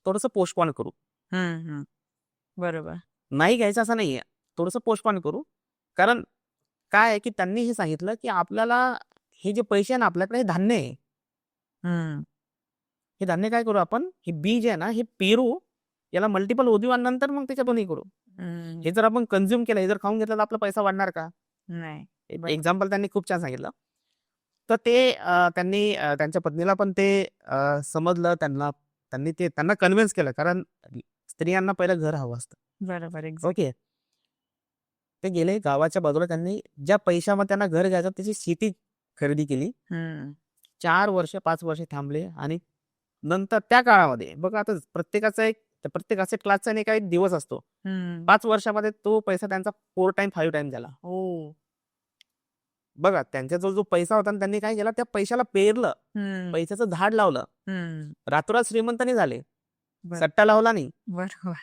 थोडंसं पोस्टपोन करू. हं, हं. बरोबर. नाही घ्यायचं असं नाहीये. थोडंसं पोस्टपोन करू. कारण काय आहे, की त्यांनी हे सांगितलं, की आपल्याला हे जे पैसे आहे ना आपल्याकडे हे धान्य आहे. हं. हे धान्य काय करू आपण, हे बी जे आहे ना, हे पेरू, याला मल्टिपल उदीव आणि नंतर मग त्याच्यातून हे करू. हं. हे जर आपण कन्झ्युम केलं, हे जर खाऊन घेतलं तर आपला पैसा वाढणार का? नाही. बरोबर. एक्झाम्पल त्यांनी खूप छान सांगितलं. तर ते त्यांनी त्यांच्या पत्नीला पण ते समजलं त्यांना कन्व्हिन्स केलं. कारण स्त्रियांना पहिलं घर हवं असतं. बरोबर. एक्झॅक्ट. ओके. ते गेले गावाच्या बाजूला त्यांनी ज्या पैशामध्ये त्यांना घर घ्यायचं त्याची शेती खरेदी केली. हं. 4 वर्ष, 5 वर्ष थांबले आणि नंतर त्या काळामध्ये बघा आता प्रत्येक असेट क्लासचा नाही काही दिवस असतो. हं. 5 वर्षामध्ये तो पैसा त्यांचा 4 टाईम, 5 टाईम झाला. ओह! बघा त्यांचा जो पैसा होता ना त्यांनी काय केलं त्या पैशाला पेरलं. हं. पैशाचं झाड लावलं. हं. रातोरात श्रीमंत नाही झाले. बरं. सट्टा लावला नाही. बरोबर.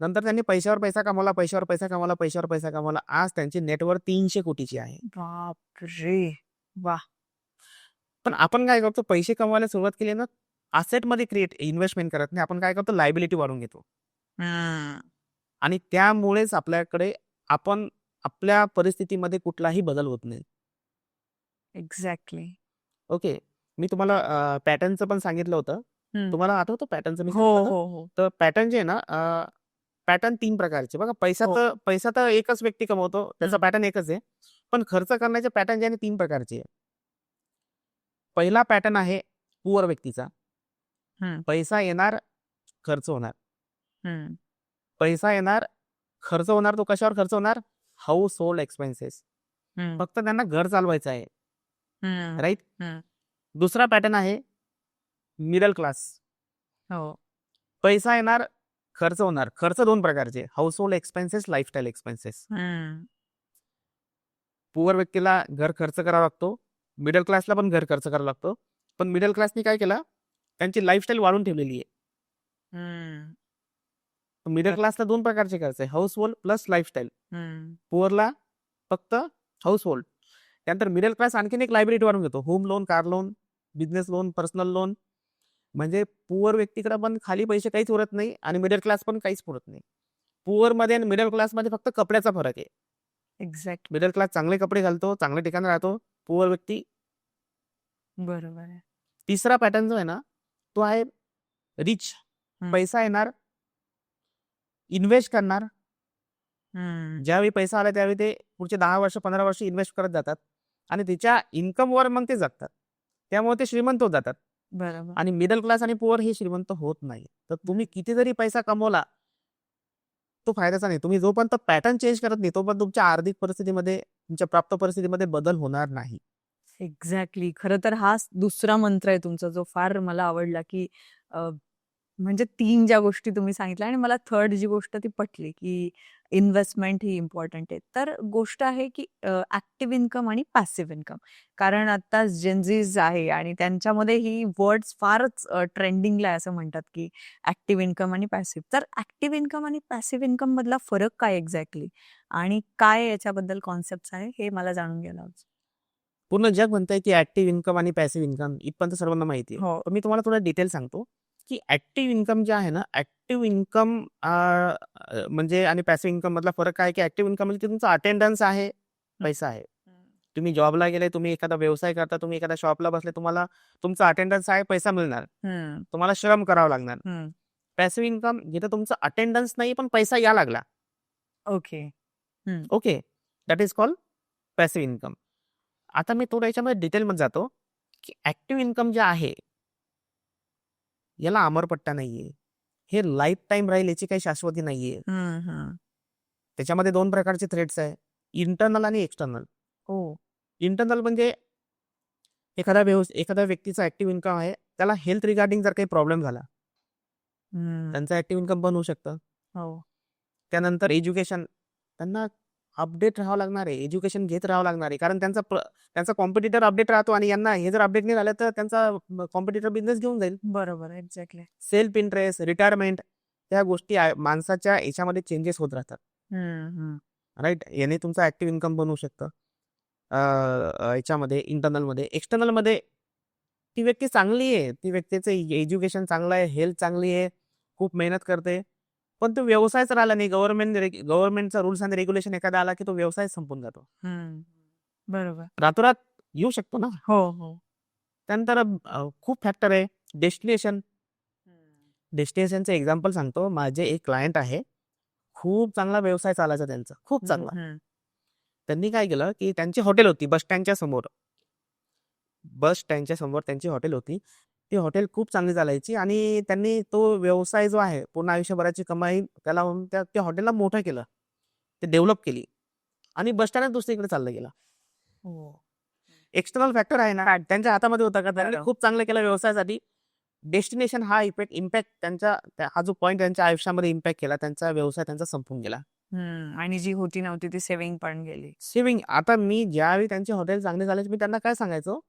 नंतर त्यांनी पैशावर पैसा कमवला, पैशावर पैसा कमवला, पैशावर पैसा कमवला. आज त्यांची नेटवर्थ 300 कोटीची आहे. बापरे! वाह! पण आपण काय करतो पैसे कमवायला सुरुवात केली ना, असेटमध्ये इन्व्हेस्टमेंट करत नाही. आपण काय करतो लायबिलिटी वाढवून घेतो. हं. आणि त्यामुळेच आपण आपल्या परिस्थितीमध्ये कुठलाही बदल होत नाही. एक्झॅक्टली. ओके. मी तुम्हाला पॅटर्नचं पण सांगितलं होतं. हम्म. तुम्हाला आठवतं पॅटर्नचं मी हो सांगितलं हो हो तर पॅटर्न जे आहे ना पॅटर्न 3 प्रकारचे बघा. हो पैसा तर एकच व्यक्ती कमवतो, त्याचा हम्म. पॅटर्न एकच आहे. पण खर्च करण्याचे पॅटर्न जे आहे 3 प्रकारचे आहे. पहिला पॅटर्न आहे पुअर व्यक्तीचा. हम्म. पैसा येणार, खर्च होणार. हम्म. पैसा येणार, खर्च होणार. तो कशावर खर्च होणार? House hold expenses. हम्म. फक्त त्यांना घर चालवायचं आहे. हम्म. राईट? हम्म. दुसरा पॅटर्न आहे मिडल क्लास. हो पैसा येणार, खर्च होणार. खर्च 2 प्रकारचे, house hold expenses, lifestyle expenses. हम्म. पुअर व्यक्तीला घर खर्च करावा लागतो. मिडल क्लासला पण घर खर्च करावा लागतो. पण मिडल क्लासनी काय केलं? त्यांची लाईफस्टाईल वाढवून ठेवलेली आहे. हम्म. मिडल क्लासला 2 प्रकारचे खर्च आहे, हाऊस होल्ड प्लस लाईफस्टाईल. हम्म. पुअरला फक्त हाऊस होल्ड. त्यानंतर मिडल क्लास आणखीन एक लायबिलिटी वाढून घेतो. Home loan, car loan, business loan, personal loan. म्हणजे पुअर व्यक्तीकडे पण खाली पैसे काहीच उरत नाही आणि मिडल क्लास पण काहीच पुरत नाही. पुअरमध्ये आणि मिडल क्लासमध्ये फक्त कपड्याचा फरक आहे. एक्झॅक्ट मिडल क्लास चांगले कपडे घालतो, चांगल्या ठिकाणी राहतो. पुअर व्यक्ती. बरोबर आहे. तिसरा पॅटर्न जो आहे ना, तो आहे रिच. हम्म. पैसा येणार, इन्व्हेस्ट करणार. हम्म. ज्यावेळी पैसा आला त्यावेळी ते पुढचे 10 वर्ष 15 वर्ष इन्व्हेस्ट करत जातात आणि त्याच्या इन्कमवर मग ते जगतात. त्यामुळे ते श्रीमंत होत जातात. बरोबर आणि मिडल क्लास आणि पुअर हे श्रीमंत होत नाही. तर तुम्ही किती जरी पैसा कमवला तो फायद्याचा नाही. तुम्ही जोपर्यंत पॅटर्न चेंज करत नाही तोपर्यंत तुमच्या आर्थिक परिस्थितीमध्ये, तुमच्या प्राप्त परिस्थितीमध्ये बदल होणार नाही. एक्झॅक्टली. खरं तर हा दुसरा मंत्र आहे तुमचा जो फार मला आवडला, की म्हणजे 3 ज्या गोष्टी तुम्ही सांगितल्या आणि मला थर्ड जी गोष्ट ती पटली, की इन्व्हेस्टमेंट ही इम्पॉर्टंट आहे. तर गोष्ट आहे, की ॲक्टिव्ह इन्कम आणि पॅसिव्ह इन्कम. कारण आता जेनझीज आहे आणि त्यांच्यामध्ये ही वर्ड्स फारच ट्रेंडिंगला आहे असं म्हणतात, की ॲक्टिव्ह इन्कम आणि पॅसिव्ह. तर ॲक्टिव्ह इन्कम आणि पॅसिव्ह इन्कम मधला फरक काय एक्झॅक्टली? आणि काय याच्याबद्दल कॉन्सेप्ट्स आहे हे मला जाणून घ्यायला आवडेल. पूर्ण जग म्हणतंय की ऍक्टिव्ह इन्कम आणि पॅसिव्ह इन्कम इथपर्यंत सर्वांना माहिती आहे. हो. पण मी तुम्हाला थोडं डिटेल सांगतो की ऍक्टिव्ह इन्कम जे आहे ना, ऍक्टिव्ह इन्कम म्हणजे आणि पॅसिव्ह इन्कम मधला फरक काय की ऍक्टिव्ह इन्कम म्हणजे तुमचा अटेंडन्स आहे, पैसा आहे. तुम्ही जॉबला गेले, तुम्ही एखादा व्यवसाय करता, तुम्ही एखाद्या शॉपला बसले, तुम्हाला तुमचा अटेंडन्स आहे, पैसा मिळणार. हम्म. तुम्हाला श्रम करावं लागणार. हम्म. पॅसिव्ह इन्कम जिथे तुमचं अटेंडन्स नाही पण पैसा या लागला. ओके. हम्म. Okay, that is called passive income. आता मी थोडं याच्यामध्ये डिटेलमध्ये जातो की ऍक्टिव्ह इन्कम जे आहे याला अमरपट्टा नाहीये. हे लाईफ टाईम राहील याची काही शाश्वती नाहीये. हम्म. हम्म. त्याच्यामध्ये 2 प्रकारचे थ्रेड्स आहे, इंटरनल आणि एक्सटर्नल. हो. इंटरनल म्हणजे एखाद्या व्यक्तीचा ऍक्टिव्ह इन्कम आहे, त्याला हेल्थ रिगार्डिंग जर काही प्रॉब्लेम झाला, हम्म. त्यांचं ऍक्टिव्ह इन्कम बंद होऊ शकतं. हो. त्यानंतर एज्युकेशन, त्यांना अपडेट राहावं लागणार आहे, एज्युकेशन घेत राहावं लागणार आहे. कारण त्यांचा कॉम्पिटिटर अपडेट राहतो आणि यांना हे जर अपडेट नाही झालं तर त्यांचा कॉम्पिटिटर बिझनेस घेऊन जाईल. बरोबर. एक्झॅक्टली. सेल्फ इंटरेस्ट, रिटायरमेंट, त्या गोष्टी माणसाच्या याच्यामध्ये चेंजेस होत राहतात. हम्म. राईट? याने तुमचं ऍक्टिव्ह इन्कम बनवू शकतं. याच्यामध्ये इंटरनलमध्ये. एक्सटर्नलमध्ये ती व्यक्ती चांगली आहे, ती व्यक्तीचं एज्युकेशन चांगलं आहे, हेल्थ चांगली आहे, खूप मेहनत करते. पण तो व्यवसायच राहिला नाही. गव्हर्नमेंटचा रूल्स आणि रेग्युलेशन एखादा आला की तो व्यवसाय संपून जातो. हम्म. बरोबर. रातोरात येऊ शकतो ना. हो हो. त्यानंतर खूप फॅक्टर आहे. डेस्टिनेशन. डेस्टिनेशनचं एक्झाम्पल सांगतो. माझे एक क्लायंट आहे. खूप चांगला व्यवसाय चालायचा त्यांचा, खूप चांगला. हम्म. त्यांनी काय केलं की त्यांची हॉटेल होती बस स्टँडच्या समोर. बस स्टँडच्या समोर त्यांची हॉटेल होती. ती हॉटेल खूप चांगली चालायची आणि त्यांनी तो व्यवसाय जो आहे पूर्ण आयुष्यभराची कमाई त्याला लावून त्या हॉटेलला मोठं केलं. ते डेव्हलप केली आणि बस स्टँड दुसरीकडे चाललं गेलं. हो. एक्सटर्नल फॅक्टर आहे ना, त्यांच्या हातामध्ये होता का? त्यांनी बरोबर. खूप चांगलं केलं व्यवसायासाठी. डेस्टिनेशन हा इम्पॅक्ट हा जो पॉईंट त्यांच्या आयुष्यामध्ये इम्पॅक्ट केला, त्यांचा व्यवसाय त्यांचा संपून गेला. आणि जी होती नव्हती ती सेव्हिंग पण गेली. सेव्हिंग. आता मी ज्यावेळी त्यांचे हॉटेल चांगले झाले, मी त्यांना काय सांगायचो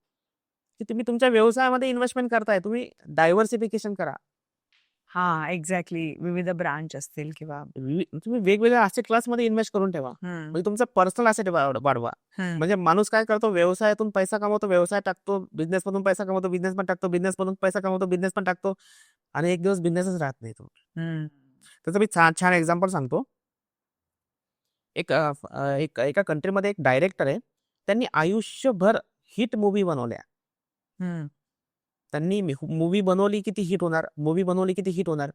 की तुम्ही तुमच्या व्यवसायामध्ये इन्व्हेस्टमेंट करताय, तुम्ही डायव्हर्सिफिकेशन करा. हा एक्झॅक्टली. विविध ब्रांच असतील किंवा तुम्ही वेगवेगळ्या असेट क्लासमध्ये इन्व्हेस्ट करून ठेवा. म्हणजे तुमचा पर्सनल असेट वाढवा. म्हणजे माणूस काय करतो, व्यवसायातून पैसा कमवतो, व्यवसाय टाकतो, बिझनेसमधून पैसा कमवतो, बिझनेस पण टाकतो, बिझनेसमधून पैसा कमवतो, बिझनेस पण टाकतो आणि एक दिवस बिझनेसच राहत नाही तो. त्याचं मी छान एक्झाम्पल सांगतो. एका कंट्रीमध्ये एक डायरेक्टर आहे, त्यांनी आयुष्यभर हिट मूव्ही बनवल्या. त्यांनी मूवी बनवली की ती हिट होणार, मूवी बनवली की ती हिट होणार.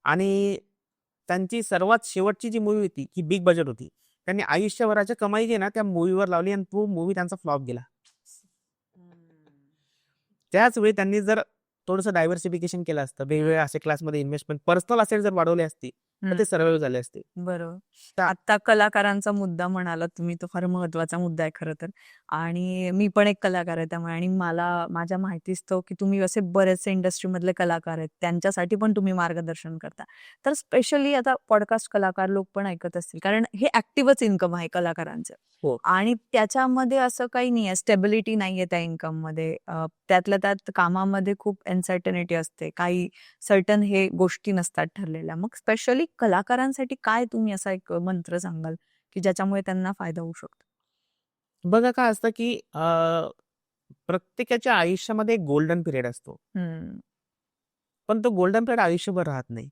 आणि त्यांची सर्वात शेवटची जी मूवी होती ही बिग बजेट होती. त्यांनी आयुष्यभराची कमाई जी आहे ना त्या मूवीवर लावली आणि तो मूवी त्यांचा फ्लॉप गेला. त्याच वेळी त्यांनी जर थोडंसं डायव्हर्सिफिकेशन केलं असतं, वेगवेगळ्या असे क्लासमध्ये इन्व्हेस्टमेंट, पर्सनल असेट जर वाढवले असती, तर ते सर्व्हाइव्ह झाले असते. बरोबर. तर आता कलाकारांचा मुद्दा म्हणालात तुम्ही, तो फार महत्वाचा मुद्दा आहे खरं तर. आणि मी पण एक कलाकार आहे त्यामुळे, आणि मला माझ्या माहितीस्तव की तुम्ही असे बरेचसे इंडस्ट्रीमधले कलाकार आहेत, त्यांच्यासाठी पण तुम्ही मार्गदर्शन करता. तर स्पेशली आता पॉडकास्ट कलाकार लोक पण ऐकत असतील, कारण हे ऍक्टिव्हच इन्कम आहे कलाकारांचं. हो. आणि त्याच्यामध्ये असं काही नाहीये, स्टेबिलिटी नाहीये त्या इन्कममध्ये. त्यातल्या त्यात कामामध्ये खूप अनसर्टनिटी असते, काही सर्टन हे गोष्टी नसतात ठरलेल्या. मग स्पेशली कलाकारांसाठी काय तुम्ही असा एक मंत्र सांगाल की ज्याच्यामुळे त्यांना फायदा होऊ शकतो? बघा काय असतं की प्रत्येकाच्या आयुष्यामध्ये एक गोल्डन पिरियड असतो. पण तो गोल्डन पिरियड आयुष्यभर राहत नाही.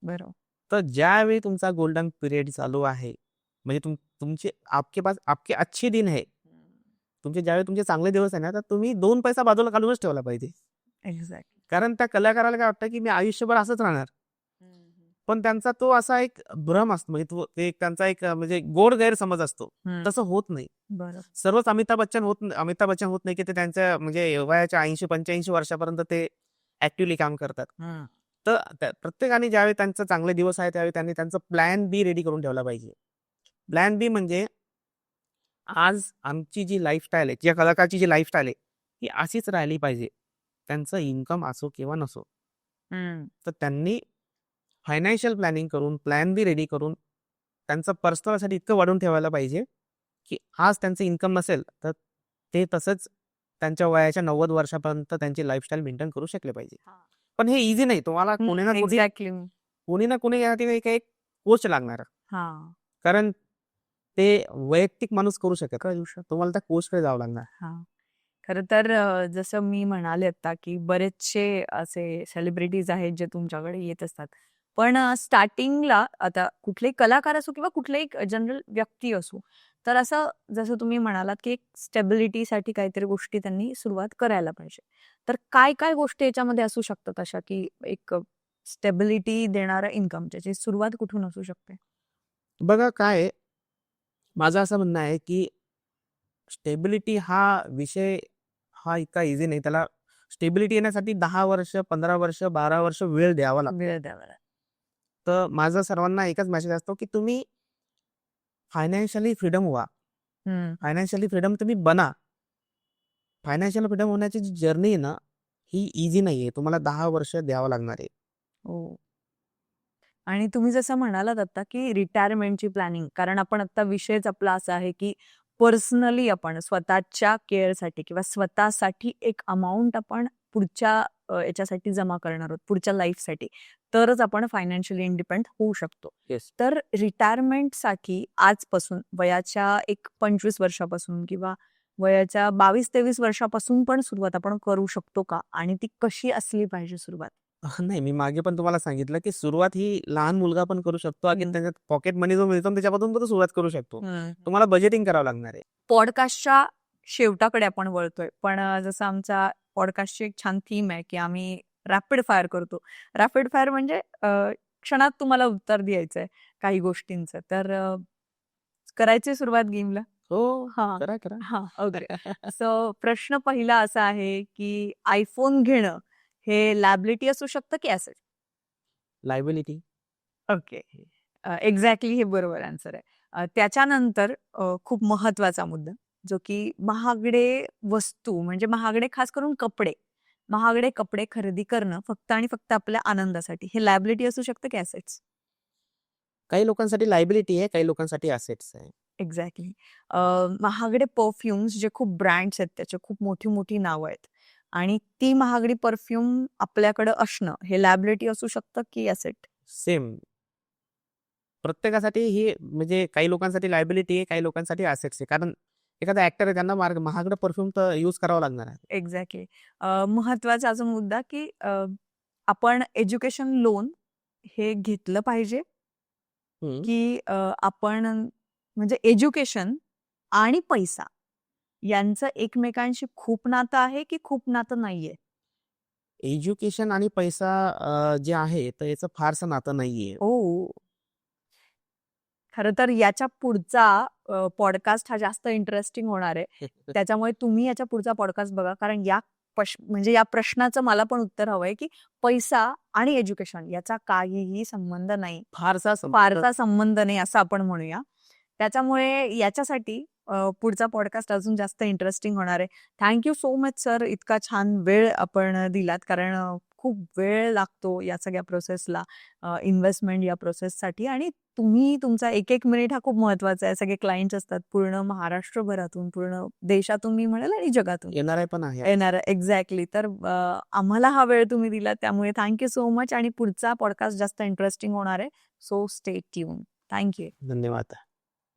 बरोबर. तर ज्यावेळी तुमचा गोल्डन पिरियड चालू आहे, म्हणजे तुमचे आपके पास आपके अच्छे दिन है, ज्यावेळी तुमचे चांगले दिवस आहे ना, तर तुम्ही 2 पैसा बाजूला काढूनच ठेवला पाहिजे. एक्झॅक्टली. कारण त्या कलाकाराला काय वाटतं की मी आयुष्यभर असंच राहणार. पण त्यांचा तो असा एक भ्रम असतो, म्हणजे तो ते त्यांचा एक म्हणजे गोड गैरसमज असतो. तसं होत नाही. बरोबर. सर्वच अमिताभ बच्चन होत नाही की ते त्यांच्या म्हणजे वयाच्या 80-85 वर्षापर्यंत ते ऍक्टिव्हली काम करतात. तर प्रत्येकाने ज्यावेळी त्यांचा चांगले दिवस आहे त्यावेळी त्यांनी त्यांचा प्लॅन बी रेडी करून ठेवला पाहिजे. प्लॅन बी म्हणजे आज आमची जी लाईफस्टाईल आहे, या कलाकारची जी लाईफस्टाईल आहे, ती अशीच राहिली पाहिजे. त्यांचं इन्कम असो किंवा नसो. तर त्यांनी फायनान्शियल प्लॅनिंग करून, प्लॅन बी रेडी करून, त्यांचं पर्सनलसाठी इतकं वाढवून ठेवायला पाहिजे, की आज त्यांचं इन्कम नसेल, तर ते तसंच त्यांच्या वयाच्या 90 वर्षापर्यंत त्यांची लाईफस्टाईल मेंटेन करू शकले पाहिजे. पण हे ईझी नाही. तुम्हाला एक्झॅक्टली. कोणी ना कोणी यासाठी काही कोच लागणार. हा. कारण ते वैयक्तिक माणूस करू शकत नाही. करू शकतो. तुम्हाला त्या कोचकडे जावं लागणार. हा. खरं तर जसं मी म्हणाले आता की बरेचसे असे सेलिब्रिटीज आहेत जे तुमच्याकडे येत असतात. पण स्टार्टिंगला आता कुठलेही कलाकार असो किंवा कुठलेही जनरल व्यक्ती असो, तर असं जसं तुम्ही म्हणालात की एक स्टेबिलिटीसाठी काहीतरी गोष्टी त्यांनी सुरुवात करायला पाहिजे. तर काय काय गोष्टी याच्यामध्ये असू शकतात अशा की एक स्टेबिलिटी देणारा इन्कम, ज्याची सुरुवात कुठून असू शकते? बघा काय आहे, माझं असं म्हणणं आहे, की स्टेबिलिटी हा विषय हा इतका ईझी नाही. त्याला स्टेबिलिटी येण्यासाठी 10 वर्ष, 15 वर्ष, 12 वर्ष वेळ द्यावा लागतो. वेळ द्यावा लागतो. तर माझा सर्वांना एकच मेसेज असतो, की तुम्ही फायनान्शियली फ्रीडम व्हा. फायनान्शियली फ्रीडम तुम्ही बना. फायनान्शियल फ्रीडम होण्याची जी जर्नी आहे ना, ही ईझी नाहीये. तुम्हाला 10 वर्ष द्यावं लागणार आहे. हो. आणि तुम्ही जसं म्हणालात आता की रिटायरमेंटची प्लॅनिंग, कारण आपण आता विषयच आपला असा आहे की पर्सनली आपण स्वतःच्या केअरसाठी किंवा स्वतःसाठी एक अमाऊंट आपण पुढच्या याच्यासाठी जमा करणार आहोत, पुढच्या लाईफसाठी. तरच आपण फायनान्शियली इंडिपेंडंट होऊ शकतो. येस. तर रिटायरमेंटसाठी आजपासून वयाच्या एक 25 वर्षापासून किंवा वयाच्या 22-23 वर्षापासून पण सुरुवात आपण करू शकतो का? आणि ती कशी असली पाहिजे सुरुवात? नाही, मी मागे पण तुम्हाला सांगितलं, की सुरुवात ही लहान मुलगा पण करू शकतो. अगदी त्याच्यात पॉकेट मनी जो मिळतो ना, त्याच्यापासून पण तो सुरुवात करू शकतो. तुम्हाला बजेटिंग करावं लागणार आहे. पॉडकास्टच्या शेवटाकडे आपण वळतोय. पण जसं आमच्या पॉडकास्टची एक छान थीम आहे, की आम्ही रॅपिड फायर करतो. रॅपिड फायर म्हणजे क्षणात तुम्हाला उत्तर द्यायचंय काही गोष्टींचं. तर करायची सुरुवात गेमला? हो, हां. करा, करा. हां, ओके. सो प्रश्न पहिला असा आहे, की iPhone घेणं हे लायबिलिटी असू शकतं की ॲसेट? लायबिलिटी. ओके. एक्झॅक्टली हे बरोबर आन्सर आहे. त्याच्यानंतर खूप महत्वाचा मुद्दा, जो की महागडे वस्तू म्हणजे महागडे खास करून कपडे. महागडे कपडे खरेदी करणं फक्त आणि फक्त आपल्या आनंदासाठी. हे लायबिलिटी असू शकतं की ॲसेट्स? काही लोकांसाठी लायबिलिटी आहे, काही लोकांसाठी असेट्स आहे. एक्झॅक्टली. महागडे परफ्यूम्स जे खूप ब्रँड्स आहेत, त्याचे खूप मोठी-मोठी नावं आहेत. आणि ती महागडी परफ्यूम आपल्याकडं असणं, हे लायबिलिटी असू शकतं की ॲसेट? सेम. प्रत्येकासाठी ही म्हणजे काही लोकांसाठी लायबिलिटी आहे, काही लोकांसाठी असेट्स आहे. कारण एखादा ॲक्टर आहे त्यांना महागडं परफ्यूम तर यूज करावं लागणार आहे. एक्झॅक्टली. महत्वाचा अजून मुद्दा की आपण एज्युकेशन लोन हे घेतलं पाहिजे हं. की आपण म्हणजे एज्युकेशन आणि पैसा यांचं एकमेकांशी खूप नातं आहे की खूप नातं नाहीये? एज्युकेशन आणि पैसा जे आहे तर याचं फारसं नातं नाहीये. ओ, खरं तर याच्या पुढचा पॉडकास्ट हा जास्त इंटरेस्टिंग होणार आहे. त्याच्यामुळे तुम्ही याच्या पुढचा पॉडकास्ट बघा, कारण म्हणजे या प्रश्नाचं मला पण उत्तर हवंय, की पैसा आणि एज्युकेशन याचा काहीही संबंध नाही. फारसा संबंध फारसा संबंध नाही असं आपण म्हणूया. त्याच्यामुळे याच्यासाठी पुढचा पॉडकास्ट अजून जास्त इंटरेस्टिंग होणार आहे. Thank you so much sir. इतका छान वेळ आपण दिलात, कारण खूप वेळ लागतो या सगळ्या प्रोसेसला, इन्व्हेस्टमेंट या प्रोसेससाठी, आणि तुम्ही तुमचा एक मिनिट हा खूप महत्वाचा आहे. सगळे क्लायंट्स असतात पूर्ण महाराष्ट्रभरातून, पूर्ण देशातून मी म्हणेल, आणि जगातून येणार पण आहे. येणार. एक्झॅक्टली. तर आम्हाला हा वेळ तुम्ही दिला, त्यामुळे थँक यू सो मच. आणि पुढचा पॉडकास्ट जास्त इंटरेस्टिंग होणार आहे. So stay tune. Thank you. धन्यवाद.